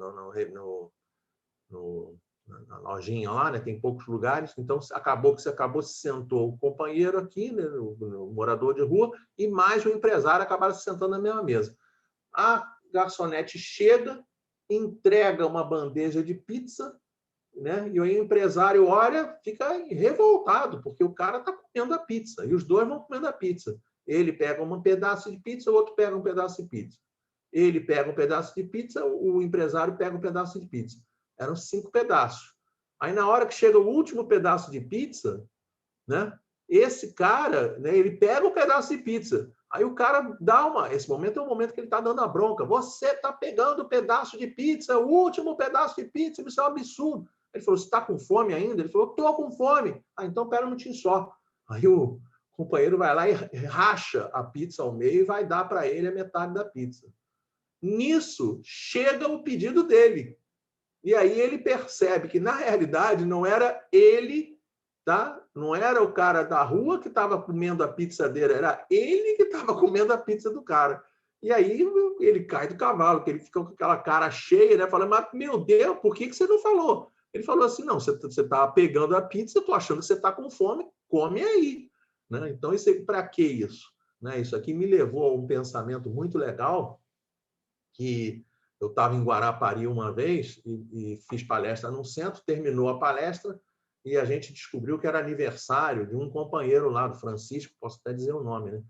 lojinha lá, né? Tem poucos lugares, então acabou se sentou o companheiro aqui, né? O morador de rua, e mais o empresário acabaram se sentando na mesma mesa. A garçonete chega, entrega uma bandeja de pizza, né? E o empresário olha, fica revoltado, porque o cara está comendo a pizza, e os dois vão comendo a pizza. Ele pega um pedaço de pizza, o outro pega um pedaço de pizza. Ele pega um pedaço de pizza, o empresário pega um pedaço de pizza. Eram 5 pedaços. Aí, na hora que chega o último pedaço de pizza, né? Esse cara, né, ele pega o pedaço de pizza. Aí o cara dá uma... Esse momento é o momento que ele está dando a bronca. Você está pegando o pedaço de pizza, o último pedaço de pizza, isso é um absurdo. Ele falou, você está com fome ainda? Ele falou, estou com fome. Ah, então pera um minutinho só. Aí o companheiro vai lá e racha a pizza ao meio e vai dar para ele a metade da pizza. Nisso, chega o pedido dele. E aí ele percebe que, na realidade, não era ele, tá? Não era o cara da rua que estava comendo a pizza dele, era ele que estava comendo a pizza do cara. E aí ele cai do cavalo, que ele fica com aquela cara cheia, né? Falando, mas, meu Deus, por que você não falou? Ele falou assim, não, você está pegando a pizza, eu estou achando que você está com fome, come aí. Né? Então, para que isso? Né? Isso aqui me levou a um pensamento muito legal, que eu estava em Guarapari uma vez e fiz palestra num centro, terminou a palestra e a gente descobriu que era aniversário de um companheiro lá, do Francisco, posso até dizer o nome, né?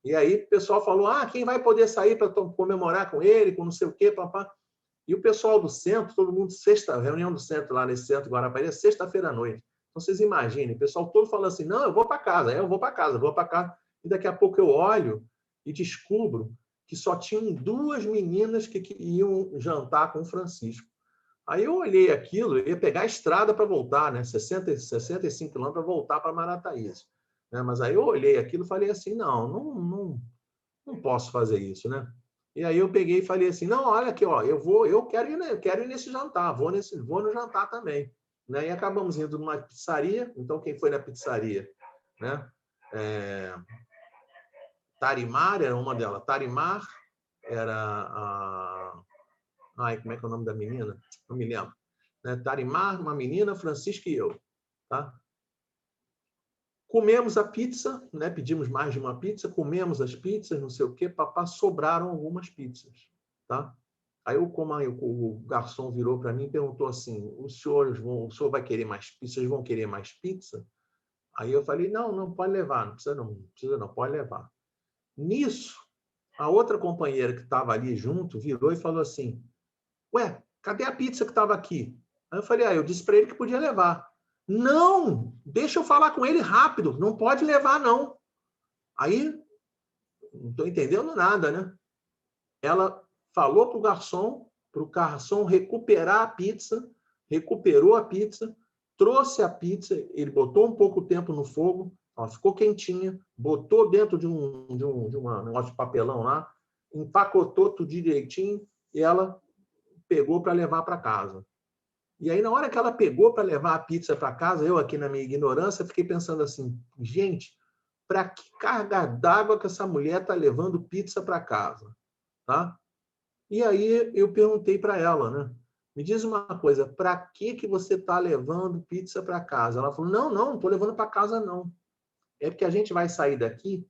E aí o pessoal falou, quem vai poder sair para comemorar com ele, com não sei o quê, papá. E o pessoal do centro, todo mundo, reunião do centro lá nesse centro de Guarapari, é sexta-feira à noite. Então, vocês imaginem, o pessoal todo falando assim, não, eu vou para casa, eu vou para casa, vou para casa. E daqui a pouco eu olho e descubro que só tinham 2 meninas que iam jantar com o Francisco. Aí eu olhei aquilo, eu ia pegar a estrada para voltar, né? 65 quilômetros para voltar para Marataízes. Né? Mas aí eu olhei aquilo e falei assim, não posso fazer isso, né? E aí eu peguei e falei assim, não, olha aqui, ó, eu quero ir nesse jantar, vou no jantar também. Né? E acabamos indo numa pizzaria. Então, quem foi na pizzaria? Né? Tarimar era uma delas. Tarimar era a... como é que é o nome da menina? Não me lembro. Né? Tarimar, uma menina, Francisco e eu. Tá? Comemos a pizza, né? Pedimos mais de uma pizza, comemos as pizzas, não sei o quê, papá, sobraram algumas pizzas. Tá? Aí o garçom virou para mim e perguntou assim, o senhor vai querer mais pizza? Vocês vão querer mais pizza? Aí eu falei, não pode levar, não precisa não, pode levar. Nisso, a outra companheira que estava ali junto virou e falou assim, ué, cadê a pizza que estava aqui? Aí eu falei, eu disse para ele que podia levar. Não, deixa eu falar com ele rápido, não pode levar não. Aí, não estou entendendo nada, né? Ela falou para o garçom recuperar a pizza, recuperou a pizza, trouxe a pizza, ele botou um pouco de tempo no fogo, ela ficou quentinha, botou dentro de um negócio de papelão lá, empacotou tudo direitinho e ela pegou para levar para casa. E aí, na hora que ela pegou para levar a pizza para casa, eu aqui na minha ignorância, fiquei pensando assim, gente, para que carga d'água que essa mulher está levando pizza para casa? Tá? E aí eu perguntei para ela, né? Me diz uma coisa, para que você está levando pizza para casa? Ela falou, não estou levando para casa, não. É porque a gente vai sair daqui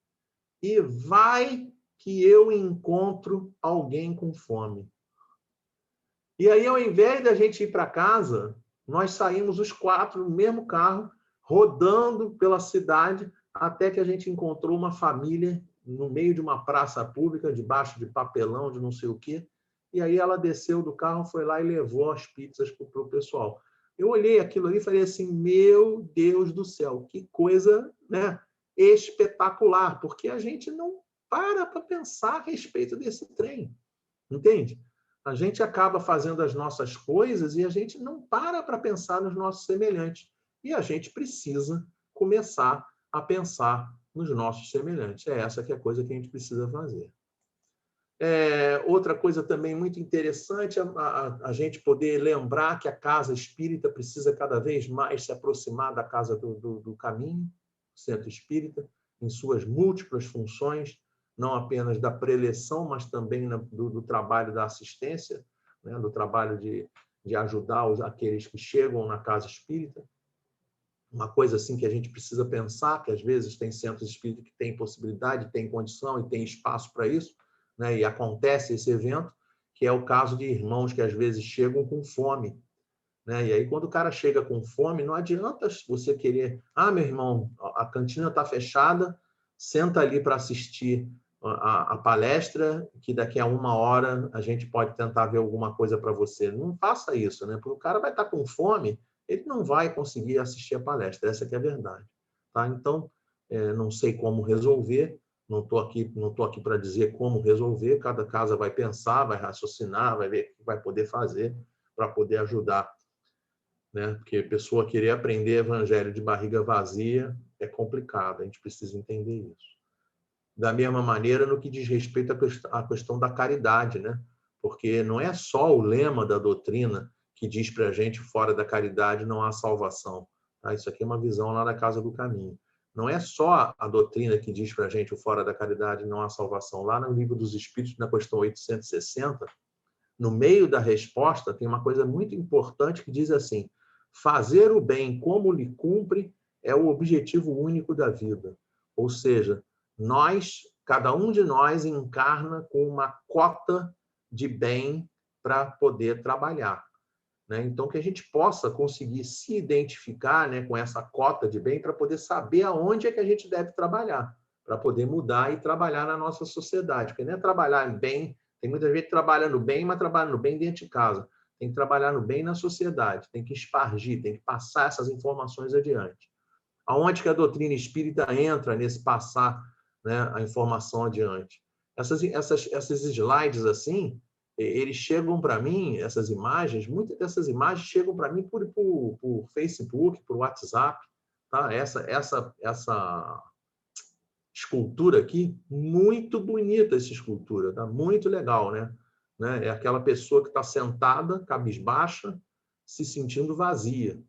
e vai que eu encontro alguém com fome. E aí, ao invés da gente ir para casa, nós saímos os 4 no mesmo carro, rodando pela cidade, até que a gente encontrou uma família no meio de uma praça pública, debaixo de papelão, de não sei o quê. E aí ela desceu do carro, foi lá e levou as pizzas para o pessoal. Eu olhei aquilo ali e falei assim, meu Deus do céu, que coisa, né, espetacular, porque a gente não para pensar a respeito desse trem, entende? A gente acaba fazendo as nossas coisas e a gente não para pensar nos nossos semelhantes. E a gente precisa começar a pensar nos nossos semelhantes. É essa que é a coisa que a gente precisa fazer. Outra coisa também muito interessante, a gente poder lembrar que a casa espírita precisa cada vez mais se aproximar da casa do caminho, centro espírita, em suas múltiplas funções, não apenas da preleção, mas também do trabalho da assistência, né, do trabalho de ajudar aqueles que chegam na casa espírita. Uma coisa assim que a gente precisa pensar, que às vezes tem centros espíritas que têm possibilidade, têm condição e têm espaço para isso, né? E acontece esse evento, que é o caso de irmãos que às vezes chegam com fome, né? E aí, quando o cara chega com fome, não adianta você querer, meu irmão, a cantina está fechada, senta ali para assistir a palestra, que daqui a 1 hora a gente pode tentar ver alguma coisa para você. Não faça isso, né? Porque o cara vai estar com fome, ele não vai conseguir assistir a palestra, essa que é a verdade. Tá? Então, não sei como resolver, não estou aqui para dizer como resolver, cada casa vai pensar, vai raciocinar, vai ver o que vai poder fazer para poder ajudar, né? Porque a pessoa querer aprender evangelho de barriga vazia é complicado, a gente precisa entender isso. Da mesma maneira, no que diz respeito à questão da caridade, né? Porque não é só o lema da doutrina que diz para a gente, fora da caridade não há salvação. Tá? Isso aqui é uma visão lá da Casa do Caminho. Não é só a doutrina que diz para a gente, fora da caridade não há salvação. Lá no Livro dos Espíritos, na questão 860, no meio da resposta, tem uma coisa muito importante que diz assim, fazer o bem como lhe cumpre é o objetivo único da vida. Ou seja, cada um de nós encarna com uma cota de bem para poder trabalhar, né? Então, que a gente possa conseguir se identificar, né, com essa cota de bem para poder saber aonde é que a gente deve trabalhar, para poder mudar e trabalhar na nossa sociedade. Porque não é trabalhar bem, tem muita gente trabalhando bem, mas trabalhando bem dentro de casa. Tem que trabalhar no bem na sociedade, tem que espargir, tem que passar essas informações adiante. Aonde que a doutrina espírita entra nesse passar, né, a informação adiante? Essas slides assim, eles chegam para mim, essas imagens, muitas dessas imagens chegam para mim por Facebook, por WhatsApp, tá? Essa escultura aqui, muito bonita essa escultura, tá? Muito legal, né? É aquela pessoa que está sentada, cabisbaixa, se sentindo vazia,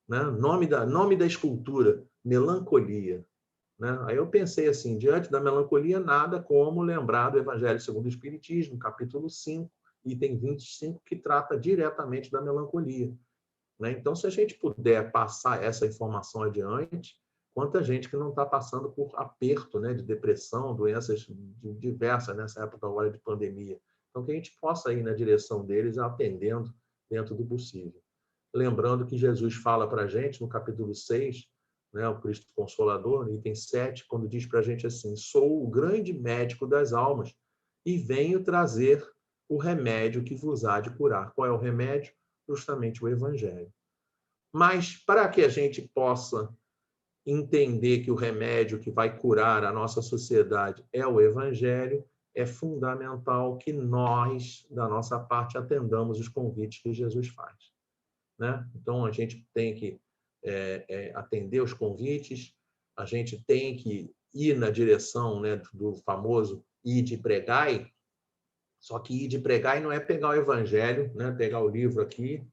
né? Nome da escultura, melancolia. Né? Aí eu pensei assim, diante da melancolia, nada como lembrar do Evangelho segundo o Espiritismo, capítulo 5, item 25, que trata diretamente da melancolia. Né? Então, se a gente puder passar essa informação adiante, quanta gente que não está passando por aperto, né, de depressão, doenças diversas nessa época agora de pandemia. Então, que a gente possa ir na direção deles, atendendo dentro do possível. Lembrando que Jesus fala para a gente, no capítulo 6, né, o Cristo Consolador, no item 7, quando diz para a gente assim: sou o grande médico das almas e venho trazer o remédio que vos há de curar. Qual é o remédio? Justamente o Evangelho. Mas, para que a gente possa entender que o remédio que vai curar a nossa sociedade é o Evangelho, é fundamental que nós, da nossa parte, atendamos os convites que Jesus faz, né? Então, a gente tem que atender os convites, a gente tem que ir na direção, né, do famoso ide pregai, só que ide pregai não é pegar o Evangelho, né, pegar o livro aqui,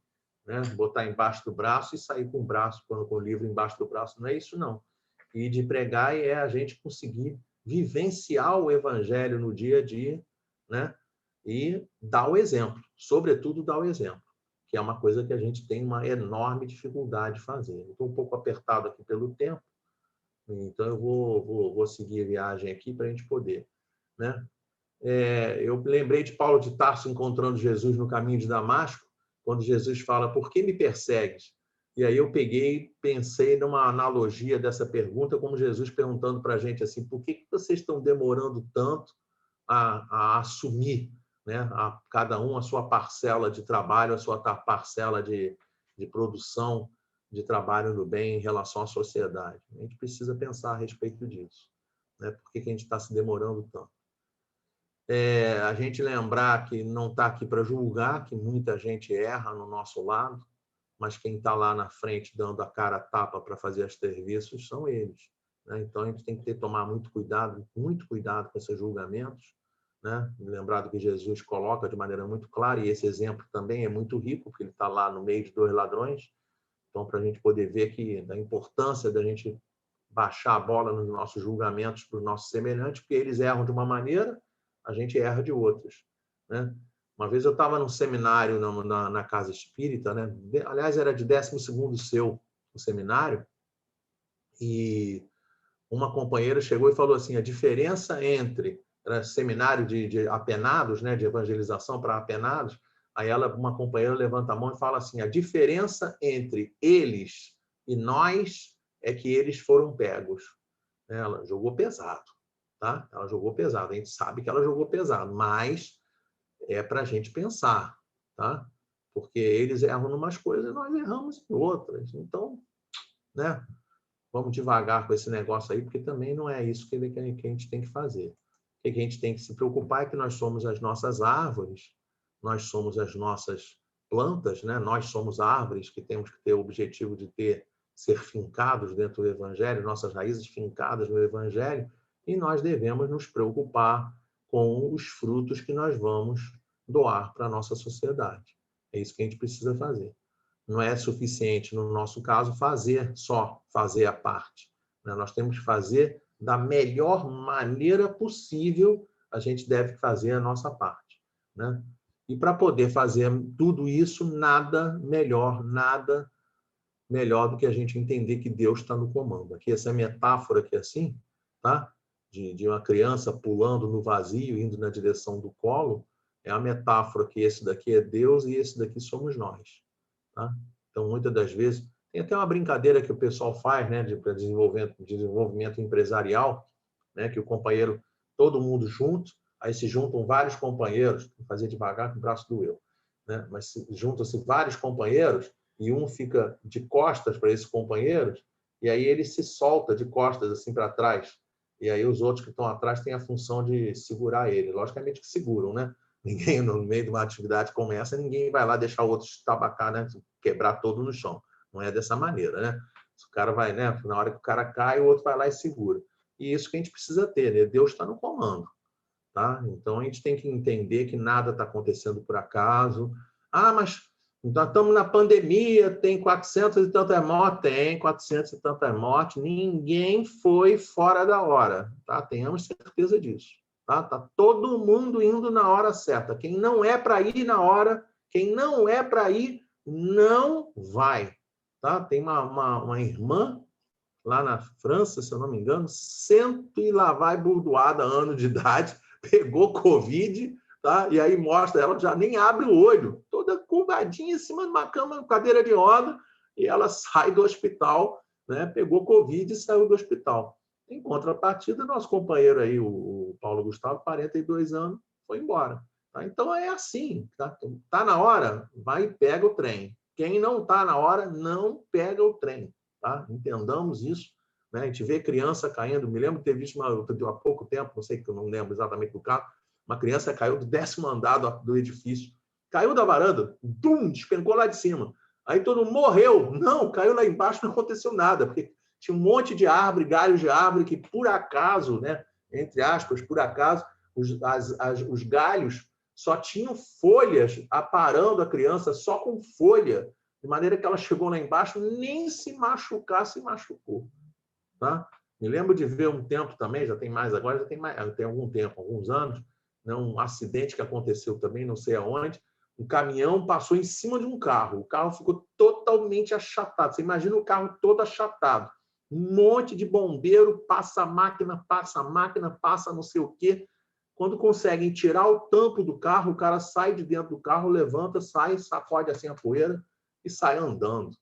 né, botar embaixo do braço e sair com o braço, com o livro embaixo do braço. Não é isso, não. Ide pregai é a gente conseguir vivenciar o Evangelho no dia a dia, né, e dar o exemplo, sobretudo dar o exemplo, que é uma coisa que a gente tem uma enorme dificuldade de fazer. Estou um pouco apertado aqui pelo tempo, então eu vou seguir a viagem aqui para a gente poder, né? Eu lembrei de Paulo de Tarso encontrando Jesus no caminho de Damasco, quando Jesus fala: por que me persegues? E aí eu pensei numa analogia dessa pergunta, como Jesus perguntando para a gente assim: por que vocês estão demorando tanto a assumir, né, a cada um a sua parcela de trabalho, a sua parcela de produção de trabalho no bem em relação à sociedade? A gente precisa pensar a respeito disso, né? Por que a gente está se demorando tanto? A gente lembrar que não está aqui para julgar, que muita gente erra no nosso lado, mas quem está lá na frente dando a cara a tapa para fazer os serviços são eles, né? Então a gente tem que tomar muito cuidado com esses julgamentos, né? Lembrado que Jesus coloca de maneira muito clara, e esse exemplo também é muito rico, porque ele está lá no meio de 2 ladrões. Então, para a gente poder ver que da importância da gente baixar a bola nos nossos julgamentos para os nossos semelhantes, porque eles erram de uma maneira, a gente erra de outras, né? Uma vez eu estava num seminário na casa espírita, né? Aliás, era de 12º seu o seminário, e uma companheira chegou e falou assim: a diferença entre seminário de apenados, né, de evangelização para apenados, aí uma companheira levanta a mão e fala assim: a diferença entre eles e nós é que eles foram pegos. Ela jogou pesado, tá? Ela jogou pesado. A gente sabe que ela jogou pesado, mas é para a gente pensar, tá? Porque eles erram em umas coisas e nós erramos em outras. Então, né? Vamos devagar com esse negócio aí, porque também não é isso que a gente tem que fazer. O que a gente tem que se preocupar é que nós somos as nossas árvores, nós somos as nossas plantas, né? Nós somos árvores que temos que ter o objetivo de ser fincados dentro do Evangelho, nossas raízes fincadas no Evangelho, e nós devemos nos preocupar com os frutos que nós vamos doar para a nossa sociedade. É isso que a gente precisa fazer. Não é suficiente, no nosso caso, fazer a parte, né? Nós temos que fazer da melhor maneira possível, a gente deve fazer a nossa parte, né? E para poder fazer tudo isso, nada melhor do que a gente entender que Deus está no comando. Aqui, essa metáfora aqui assim, tá? De uma criança pulando no vazio, indo na direção do colo, é a metáfora que esse daqui é Deus e esse daqui somos nós, tá? Então, muitas das vezes, tem até uma brincadeira que o pessoal faz, né, de desenvolvimento empresarial, né, que o companheiro, todo mundo junto, aí se juntam vários companheiros, vou fazer devagar que o braço doeu, né? Mas juntam-se vários companheiros e um fica de costas para esses companheiros e aí ele se solta de costas assim para trás. E aí os outros que estão atrás têm a função de segurar ele. Logicamente que seguram, né? Ninguém, no meio de uma atividade como essa, ninguém vai lá deixar o outro estabacar, né? Quebrar todo no chão. Não é dessa maneira, né? O cara vai, né? Na hora que o cara cai, o outro vai lá e segura. E isso que a gente precisa ter, né? Deus está no comando, tá? Então a gente tem que entender que nada está acontecendo por acaso. Ah, mas nós estamos na pandemia, tem 400 e tantas mortes. Tem 400 e tantas mortes. Ninguém foi fora da hora, tá? Tenhamos certeza disso. Tá? Tá todo mundo indo na hora certa. Quem não é para ir na hora, quem não é para ir, não vai. Tá? Tem uma irmã lá na França, se eu não me engano, 100 e lá vai burdoada, ano de idade, pegou Covid, tá? E aí mostra, ela já nem abre o olho, toda curvadinha em cima de uma cama, cadeira de roda, e ela sai do hospital, né? Pegou Covid e saiu do hospital. Em contrapartida, nosso companheiro aí, o Paulo Gustavo, 42 anos, foi embora. Tá? Então é assim, tá? Tá na hora, vai e pega o trem. Quem não está na hora, não pega o trem. Tá? Entendamos isso. Né? A gente vê criança caindo. Me lembro de ter visto há pouco tempo, não sei, que eu não lembro exatamente do caso, uma criança caiu do 10º andar do edifício. Caiu da varanda, despencou lá de cima. Aí todo mundo morreu. Não, caiu lá embaixo, não aconteceu nada, porque tinha um monte de árvore, galhos de árvore, que por acaso, né, entre aspas, por acaso, os galhos só tinham folhas aparando a criança, só com folha, de maneira que ela chegou lá embaixo, nem se machucar, se machucou. Tá? Me lembro de ver um tempo também, já tem mais agora, já tem algum tempo, alguns anos, né, um acidente que aconteceu também, não sei aonde, um caminhão passou em cima de um carro, o carro ficou totalmente achatado. Você imagina o carro todo achatado. Um monte de bombeiro, passa a máquina, passa não sei o quê. Quando conseguem tirar o tampo do carro, o cara sai de dentro do carro, levanta, sai, sacode assim a poeira e sai andando.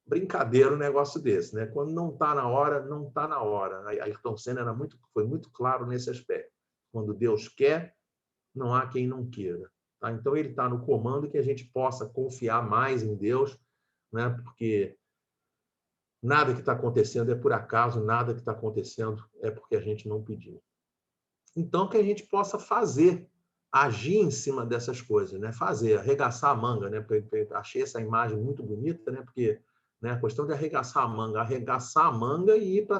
Brincadeira um negócio desse, né? Quando não está na hora, não está na hora. A Ayrton Senna foi muito claro nesse aspecto. Quando Deus quer, não há quem não queira. Tá? Então, ele está no comando, que a gente possa confiar mais em Deus, né? Porque nada que está acontecendo é por acaso, nada que está acontecendo é porque a gente não pediu. Então, que a gente possa fazer, agir em cima dessas coisas, né? Fazer, arregaçar a manga, né? Achei essa imagem muito bonita, né? Porque, né, a questão de arregaçar a manga e ir para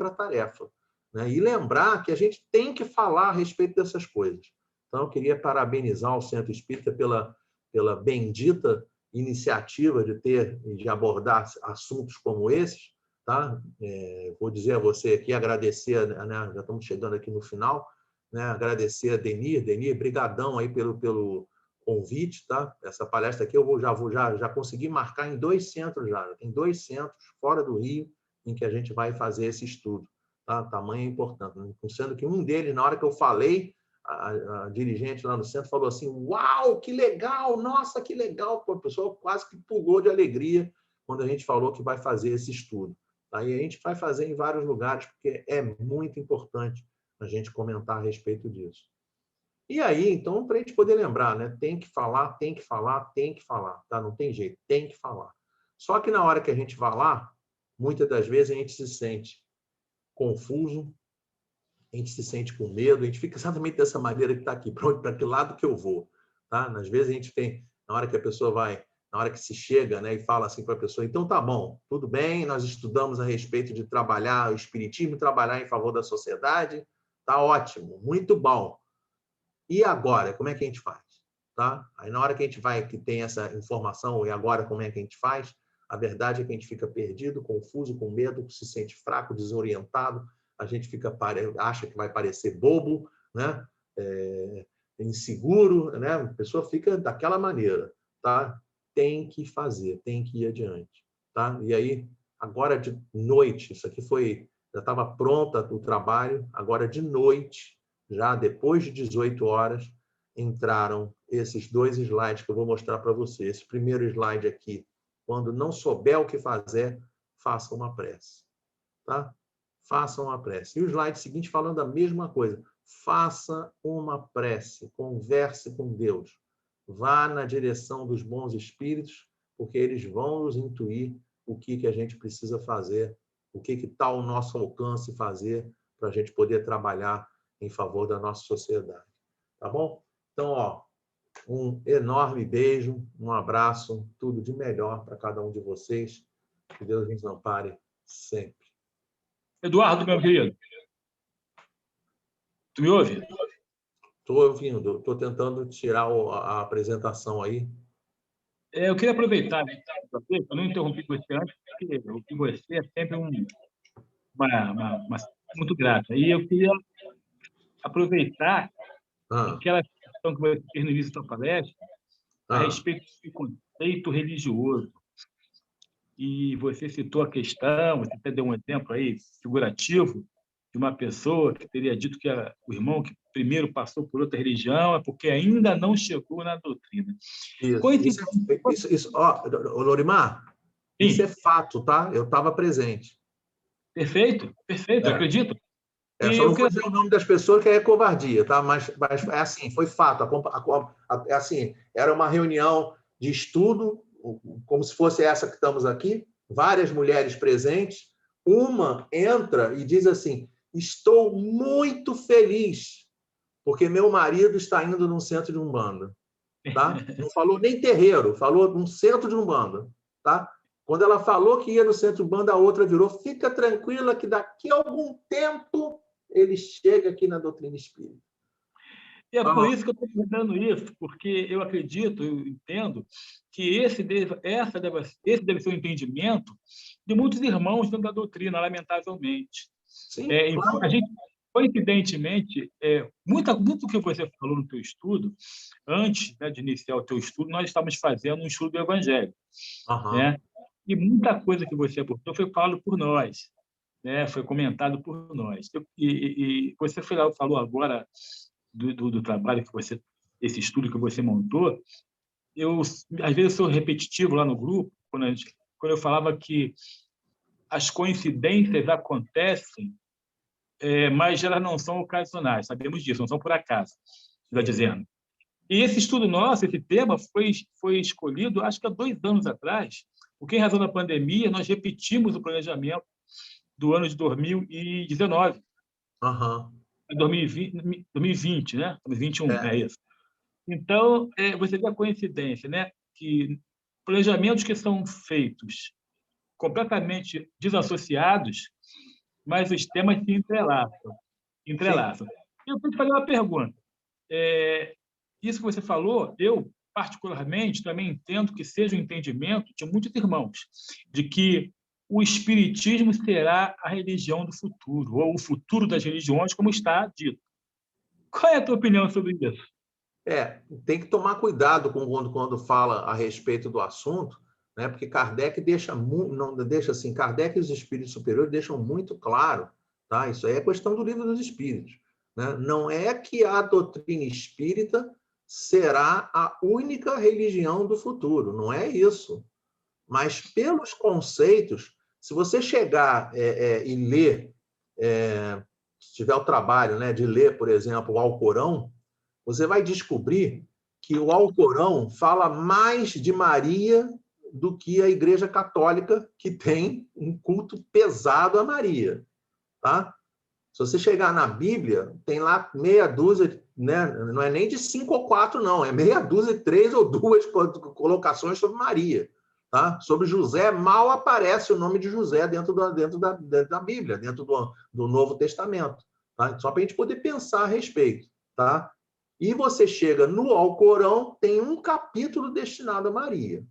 a tarefa, né? E lembrar que a gente tem que falar a respeito dessas coisas. Então, eu queria parabenizar o Centro Espírita pela bendita iniciativa de abordar assuntos como esses, tá? Vou dizer a você aqui, agradecer, né? Já estamos chegando aqui no final, né? Agradecer a Denir, brigadão aí pelo convite, tá? Essa palestra aqui eu já consegui marcar em 2 centros já. Tem 2 centros fora do Rio em que a gente vai fazer esse estudo, tá? Tamanho é importante. Sendo que um deles, na hora que eu falei, a dirigente lá no centro falou assim: "Uau, que legal! Nossa, que legal!" Pô, o pessoal quase que pulou de alegria quando a gente falou que vai fazer esse estudo. Aí a gente vai fazer em vários lugares, porque é muito importante a gente comentar a respeito disso. E aí, então, para a gente poder lembrar, né? Tem que falar, tá? Não tem jeito, tem que falar. Só que na hora que a gente vai lá, muitas das vezes a gente se sente confuso, a gente se sente com medo, a gente fica exatamente dessa maneira que está aqui, para que lado que eu vou, tá? Às vezes a gente tem, na hora que a pessoa vai, na hora que se chega, né, e fala assim para a pessoa: então tá bom, tudo bem, nós estudamos a respeito de trabalhar o espiritismo, trabalhar em favor da sociedade, tá ótimo, muito bom. E agora, como é que a gente faz? Tá? Aí na hora que a gente vai, que tem essa informação, e agora como é que a gente faz? A verdade é que a gente fica perdido, confuso, com medo, se sente fraco, desorientado, a gente acha que vai parecer bobo, né? Inseguro, né? A pessoa fica daquela maneira, tá? Tem que fazer, tem que ir adiante, tá? E aí, agora de noite, isso aqui já estava pronta o trabalho, agora de noite, já depois de 18 horas, entraram esses 2 slides que eu vou mostrar para você. Esse primeiro slide aqui, quando não souber o que fazer, faça uma prece, tá? Faça uma prece. E o slide seguinte falando a mesma coisa. Faça uma prece, converse com Deus. Vá na direção dos bons espíritos, porque eles vão nos intuir o que a gente precisa fazer, o que está ao nosso alcance fazer para a gente poder trabalhar em favor da nossa sociedade. Tá bom? Então, ó, um enorme beijo, um abraço, tudo de melhor para cada um de vocês. Que Deus nos ampare sempre. Eduardo, meu querido, tu me ouve? Estou ouvindo, estou tentando tirar a apresentação aí. Eu queria aproveitar, eu não interrompi você antes, porque o que você é sempre uma muito grata. E eu queria aproveitar aquela questão que você fez no início da palestra, a respeito do conceito religioso. E você citou a questão, você até deu um exemplo aí figurativo, de uma pessoa que teria dito que o irmão que primeiro passou por outra religião é porque ainda não chegou na doutrina. Lorimar, isso é fato, tá? Eu estava presente. Perfeito, eu acredito. Só não vou dizer o nome das pessoas, que é covardia, tá? Mas é assim, foi fato. É assim, era uma reunião de estudo, como se fosse essa que estamos aqui, várias mulheres presentes. Uma entra e diz assim: estou muito feliz, porque meu marido está indo num centro de Umbanda. Tá? Não falou nem terreiro, falou num centro de Umbanda. Tá? Quando ela falou que ia no centro de Umbanda, a outra virou: fica tranquila que daqui a algum tempo ele chega aqui na doutrina espírita. E é por isso que eu estou perguntando isso, porque eu acredito, eu entendo que esse deve ser o entendimento de muitos irmãos dentro da doutrina, lamentavelmente. Sim, claro. A gente, coincidentemente, muito do que você falou no teu estudo, antes, né, de iniciar o teu estudo, nós estávamos fazendo um estudo do Evangelho. Né? E muita coisa que você aportou foi falado por nós, né? Foi comentado por nós. E você falou agora do trabalho que você, esse estudo que você montou. Às vezes, sou repetitivo lá no grupo, quando eu falava que as coincidências acontecem, mas elas não são ocasionais, sabemos disso, não são por acaso, está dizendo. E esse estudo nosso, esse tema, foi escolhido, acho que há 2 anos atrás, porque, em razão da pandemia, nós repetimos o planejamento do ano de 2019. 2020, né? 2021, é isso. Então, você vê a coincidência, né? Que planejamentos que são feitos completamente desassociados, mas os temas se entrelaçam. Eu vou te fazer uma pergunta. Isso que você falou, eu, particularmente, também entendo que seja o entendimento de muitos irmãos, de que o Espiritismo será a religião do futuro, ou o futuro das religiões, como está dito. Qual é a tua opinião sobre isso? Tem que tomar cuidado quando fala a respeito do assunto, né? Porque Kardec Kardec e os espíritos superiores deixam muito claro, tá? Isso aí é questão do Livro dos Espíritos, né? Não é que a doutrina espírita será a única religião do futuro, não é isso. Mas pelos conceitos, se você chegar e ler, se tiver o trabalho, né, de ler, por exemplo, o Alcorão, você vai descobrir que o Alcorão fala mais de Maria do que a Igreja Católica, que tem um culto pesado a Maria. Tá? Se você chegar na Bíblia, tem lá meia dúzia, né? Não é nem de 5 ou 4, não, é meia dúzia, 3 ou 2 colocações sobre Maria. Tá? Sobre José, mal aparece o nome de José dentro da Bíblia, dentro do Novo Testamento. Tá? Só para a gente poder pensar a respeito. Tá? E você chega no Alcorão, tem um capítulo destinado a Maria.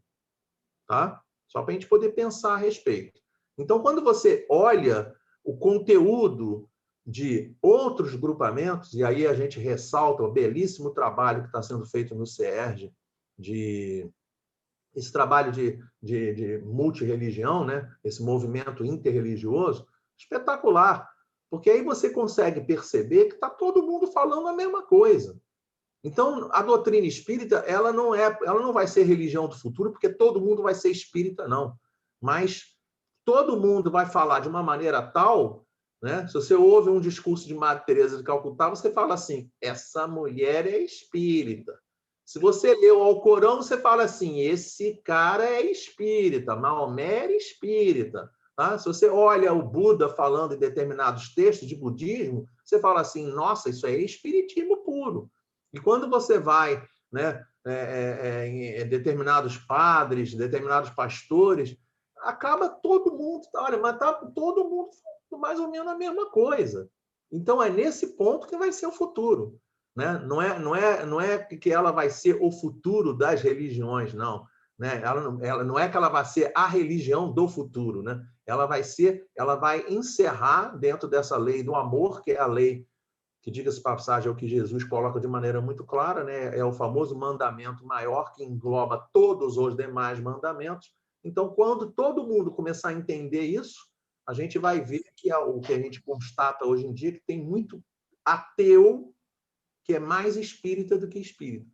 Tá? Só para a gente poder pensar a respeito. Então, quando você olha o conteúdo de outros grupamentos, e aí a gente ressalta o belíssimo trabalho que está sendo feito no CERJ, esse trabalho de multirreligião, né? Esse movimento interreligioso, espetacular, porque aí você consegue perceber que está todo mundo falando a mesma coisa. Então, a doutrina espírita, ela não vai ser religião do futuro, porque todo mundo vai ser espírita, não. Mas todo mundo vai falar de uma maneira tal, né? Se você ouve um discurso de Madre Teresa de Calcutá, você fala assim: essa mulher é espírita. Se você lê o Alcorão, você fala assim: esse cara é espírita, Maomé é espírita. Tá? Se você olha o Buda falando em determinados textos de budismo, você fala assim: nossa, isso aí é espiritismo puro. E quando você vai, né, em determinados padres, determinados pastores, acaba todo mundo, olha, mas está todo mundo falando mais ou menos a mesma coisa. Então, é nesse ponto que vai ser o futuro. Né? Não é que ela vai ser o futuro das religiões, não. Né? Ela não é que ela vai ser a religião do futuro. Né? Ela vai encerrar dentro dessa lei do amor, que é a lei que, diga-se passagem, é o que Jesus coloca de maneira muito clara, né? É o famoso mandamento maior que engloba todos os demais mandamentos. Então, quando todo mundo começar a entender isso, a gente vai ver que o que a gente constata hoje em dia, que tem muito ateu que é mais espírita do que espírita.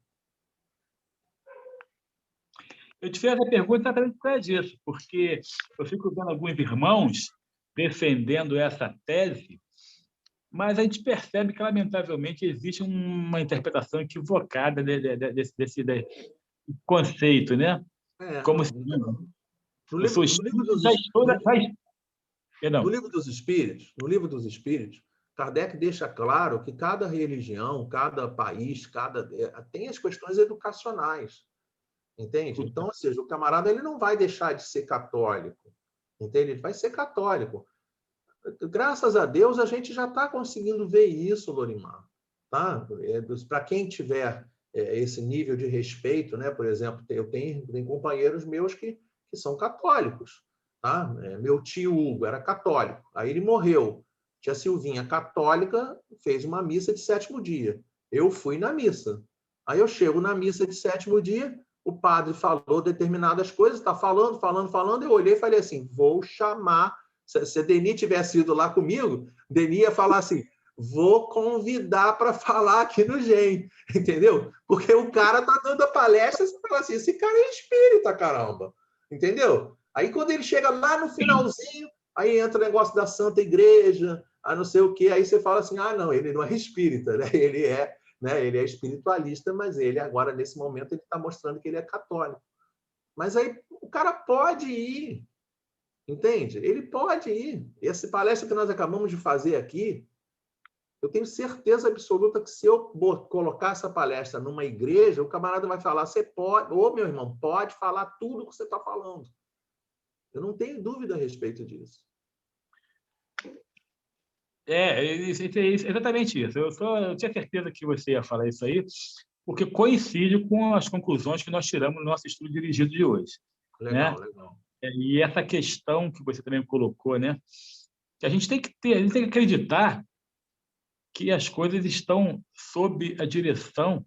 Eu te fiz essa pergunta exatamente por causa disso, porque eu fico vendo alguns irmãos defendendo essa tese, mas a gente percebe que, lamentavelmente, existe uma interpretação equivocada desse conceito, né? Como se no livro dos Espíritos, Kardec deixa claro que cada religião, cada país, tem as questões educacionais, entende? Então, ou seja, o camarada ele não vai deixar de ser católico, entende? Ele vai ser católico. Graças a Deus, a gente já está conseguindo ver isso, Lorimar. Tá? Para quem tiver esse nível de respeito, né? Por exemplo, eu tenho companheiros meus que são católicos. Tá? Meu tio Hugo era católico, aí ele morreu. Tia Silvinha, católica, fez uma missa de 7º dia. Eu fui na missa. Aí eu chego na missa de 7º dia, o padre falou determinadas coisas, está falando, eu olhei e falei assim, vou chamar. Se a Deni tivesse ido lá comigo, Deni ia falar assim, vou convidar para falar aqui no GEM, entendeu? Porque o cara tá dando a palestra, você fala assim, esse cara é espírita, caramba, entendeu? Aí quando ele chega lá no finalzinho, aí entra o negócio da Santa Igreja, não sei o quê, aí você fala assim, não, ele não é espírita, né? Ele é espiritualista, mas ele agora, nesse momento, ele está mostrando que ele é católico. Mas aí o cara pode ir, entende? Ele pode ir. Essa palestra que nós acabamos de fazer aqui, eu tenho certeza absoluta que se eu colocar essa palestra numa igreja, o camarada vai falar, você pode, meu irmão, pode falar tudo o que você está falando. Eu não tenho dúvida a respeito disso. Exatamente isso. Eu tinha certeza que você ia falar isso aí, porque coincide com as conclusões que nós tiramos no nosso estudo dirigido de hoje. Legal, né? legal. E essa questão que você também colocou, né? Que a gente tem que acreditar que as coisas estão sob a direção de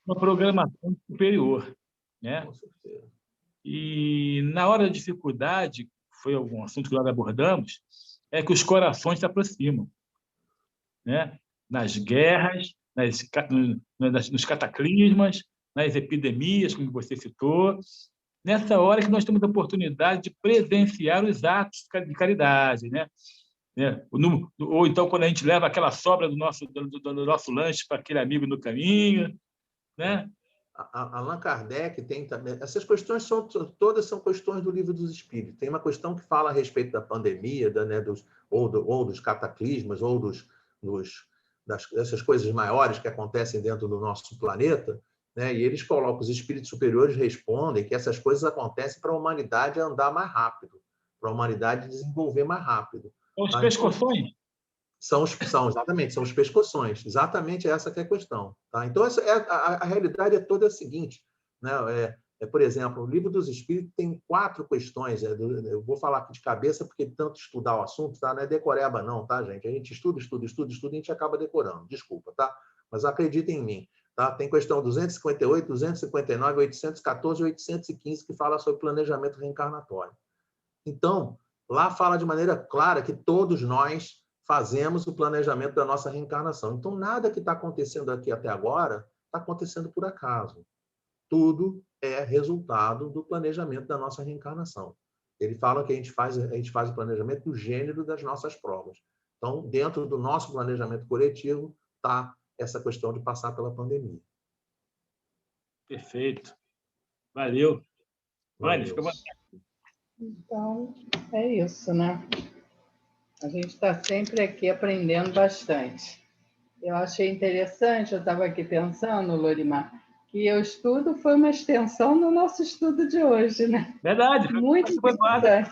uma programação superior, né? Com certeza. E na hora da dificuldade, foi algum assunto que nós abordamos, é que os corações se aproximam, né? Nas guerras, nos cataclismas, nas epidemias, como você citou, nessa hora que nós temos a oportunidade de presenciar os atos de caridade, né? Ou então quando a gente leva aquela sobra do nosso lanche para aquele amigo no caminho, né? Allan Kardec tem também... Essas questões todas são questões do Livro dos Espíritos. Tem uma questão que fala a respeito da pandemia, né, ou dos cataclismas, ou dessas coisas maiores que acontecem dentro do nosso planeta, né? E eles colocam, os espíritos superiores respondem que essas coisas acontecem para a humanidade andar mais rápido, para a humanidade desenvolver mais rápido. São os pescoções? Exatamente, são os pescoções. Exatamente essa que é a questão. Tá? Então, a realidade é toda a seguinte. Né? Por exemplo, o Livro dos Espíritos tem 4 questões. Eu vou falar aqui de cabeça, porque tanto estudar o assunto, tá? Não é decoreba não, tá, gente? A gente estuda, e a gente acaba decorando. Desculpa, tá? Mas acreditem em mim. Tá? Tem questão 258, 259, 814 e 815, que fala sobre planejamento reencarnatório. Então, lá fala de maneira clara que todos nós fazemos o planejamento da nossa reencarnação. Então, nada que está acontecendo aqui até agora está acontecendo por acaso. Tudo é resultado do planejamento da nossa reencarnação. Ele fala que a gente faz o planejamento do gênero das nossas provas. Então, dentro do nosso planejamento coletivo está essa questão de passar pela pandemia. Perfeito. Valeu. Vânia, fica à vontade. Então, é isso, né? A gente está sempre aqui aprendendo bastante. Eu achei interessante, eu estava aqui pensando, Lorimar, que o estudo foi uma extensão do nosso estudo de hoje, né? Verdade. Muito interessante.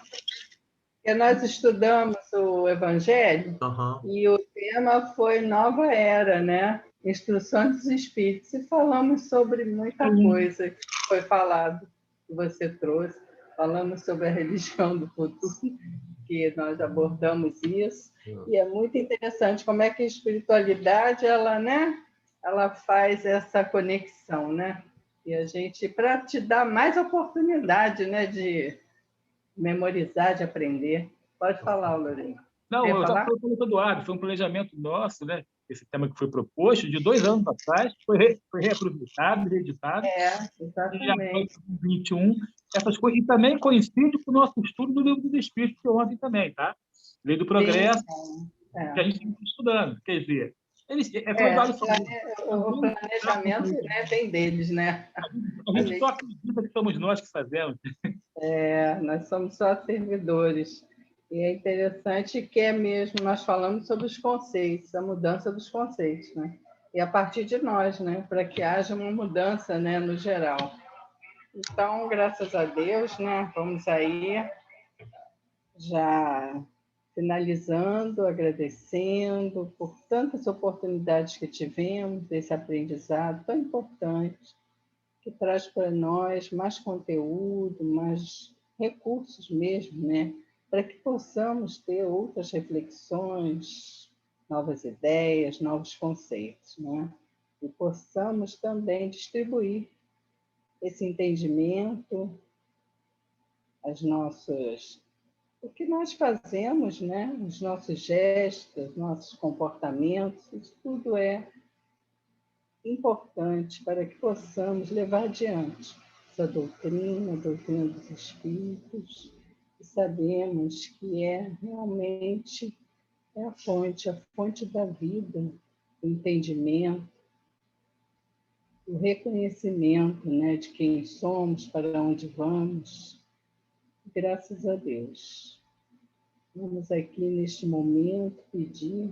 Porque nós estudamos o Evangelho e o tema foi Nova Era, né? Instruções dos Espíritos. E falamos sobre muita coisa que foi falado, que você trouxe. Falamos sobre a religião do futuro, que nós abordamos isso. E é muito interessante como é que a espiritualidade, ela, né? Ela faz essa conexão, né? E a gente, para te dar mais oportunidade, né? De memorizar, de aprender. Pode falar, Lorena. Não, eu estava falar? falando com o Eduardo, foi um planejamento nosso, né? Esse tema que foi proposto, de 2 anos atrás, foi reaproveitado, reeditado, e agora, Exatamente. em 21, essas coisas, e também coincide com o nosso estudo do Livro dos Espíritos, que ontem também, tá? Lei do Progresso, que a gente está estudando. Quer dizer, como o Eduardo falou, o planejamento, né, vem deles, né? a gente só acredita que somos nós que fazemos. Nós somos só servidores. E é interessante que é mesmo, nós falamos sobre os conceitos, a mudança dos conceitos, né? E a partir de nós, né? Para que haja uma mudança, né, no geral. Então, graças a Deus, né? Vamos aí já finalizando, agradecendo por tantas oportunidades que tivemos, desse aprendizado tão importante, que traz para nós mais conteúdo, mais recursos mesmo, né? Para que possamos ter outras reflexões, novas ideias, novos conceitos, né? E possamos também distribuir esse entendimento, o que nós fazemos, né? Os nossos gestos, nossos comportamentos, isso tudo é importante para que possamos levar adiante essa doutrina, a doutrina dos Espíritos, e sabemos que é realmente a fonte da vida, o entendimento, o reconhecimento, né, de quem somos, para onde vamos. Graças a Deus. Vamos aqui, neste momento, pedir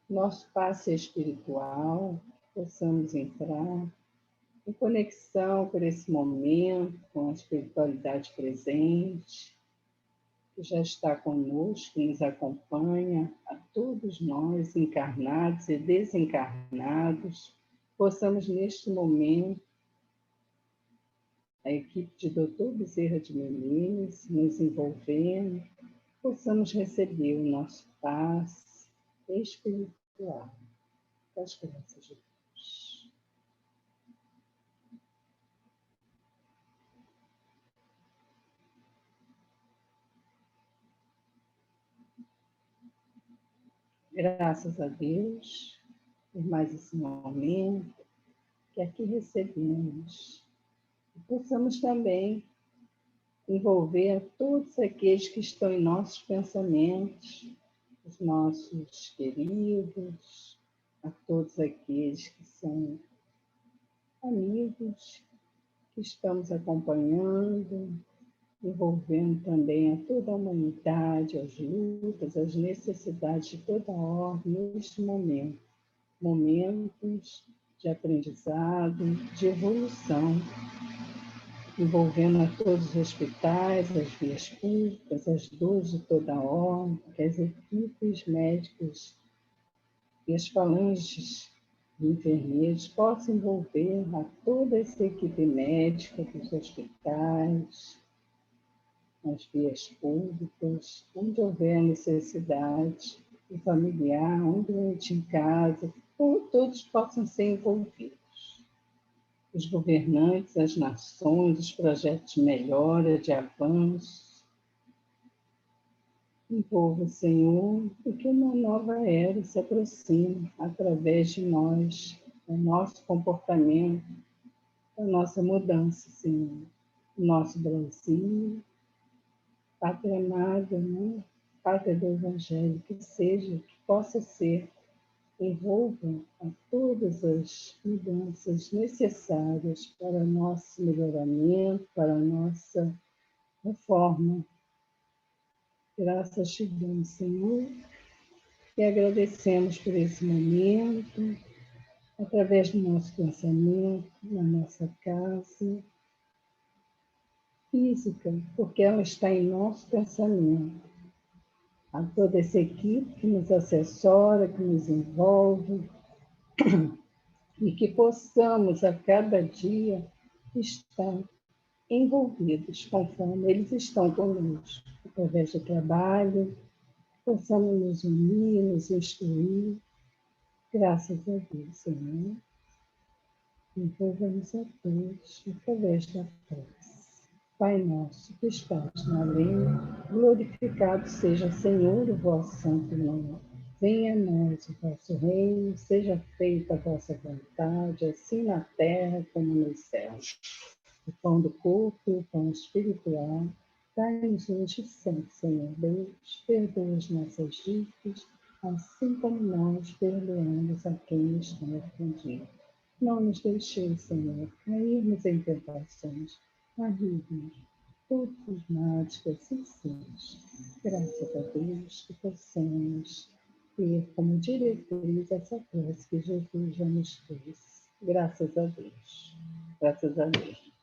nosso passe espiritual, possamos entrar em conexão por esse momento com a espiritualidade presente, que já está conosco, que nos acompanha, a todos nós, encarnados e desencarnados, possamos neste momento, a equipe de Dr. Bezerra de Menezes nos envolvendo, possamos receber o nosso passe espiritual das graças de Deus. Graças a Deus por mais esse momento que aqui recebemos. E possamos também envolver a todos aqueles que estão em nossos pensamentos, os nossos queridos, a todos aqueles que são amigos, que estamos acompanhando, envolvendo também a toda a humanidade, as lutas, as necessidades de toda a ordem neste momento. Momentos de aprendizado, de evolução, envolvendo a todos os hospitais, as vias públicas, as dores de toda a ordem, que as equipes médicas e as falanges de enfermeiros possam envolver a toda essa equipe médica dos hospitais, nas vias públicas, onde houver necessidade, o familiar, um doente em casa, todos possam ser envolvidos. Os governantes, as nações, os projetos de melhora, de avanço. Envolva, Senhor, porque uma nova era se aproxima através de nós, do nosso comportamento, da nossa mudança, Senhor. O nosso Brasil, pátria amada, né? Pátria do Evangelho, que seja, que possa ser, envolva a todas as mudanças necessárias para nosso melhoramento, para a nossa reforma. Graças te damos, Senhor, e agradecemos por esse momento, através do nosso pensamento, na nossa casa física, porque ela está em nosso pensamento. A toda essa equipe que nos assessora, que nos envolve, e que possamos a cada dia estar envolvidos conforme eles estão conosco, através do trabalho, possamos nos unir, nos instruir, graças a Deus, Senhor. Envolvamos a todos através da paz. Pai nosso que estás na além, glorificado seja, Senhor, o vosso santo nome. Venha a nós o vosso reino, seja feita a vossa vontade, assim na terra como nos céus. O pão do corpo e o pão espiritual, dai-nos hoje sempre, Senhor Deus, perdoa as nossas dívidas, assim como nós perdoamos a quem nos tem ofendido. Não nos deixeis, Senhor, cairmos em tentações, mas livre-nos todos os males que assim seja. Graças a Deus que possamos ter como diretriz essa prece que Jesus já nos fez. Graças a Deus. Graças a Deus.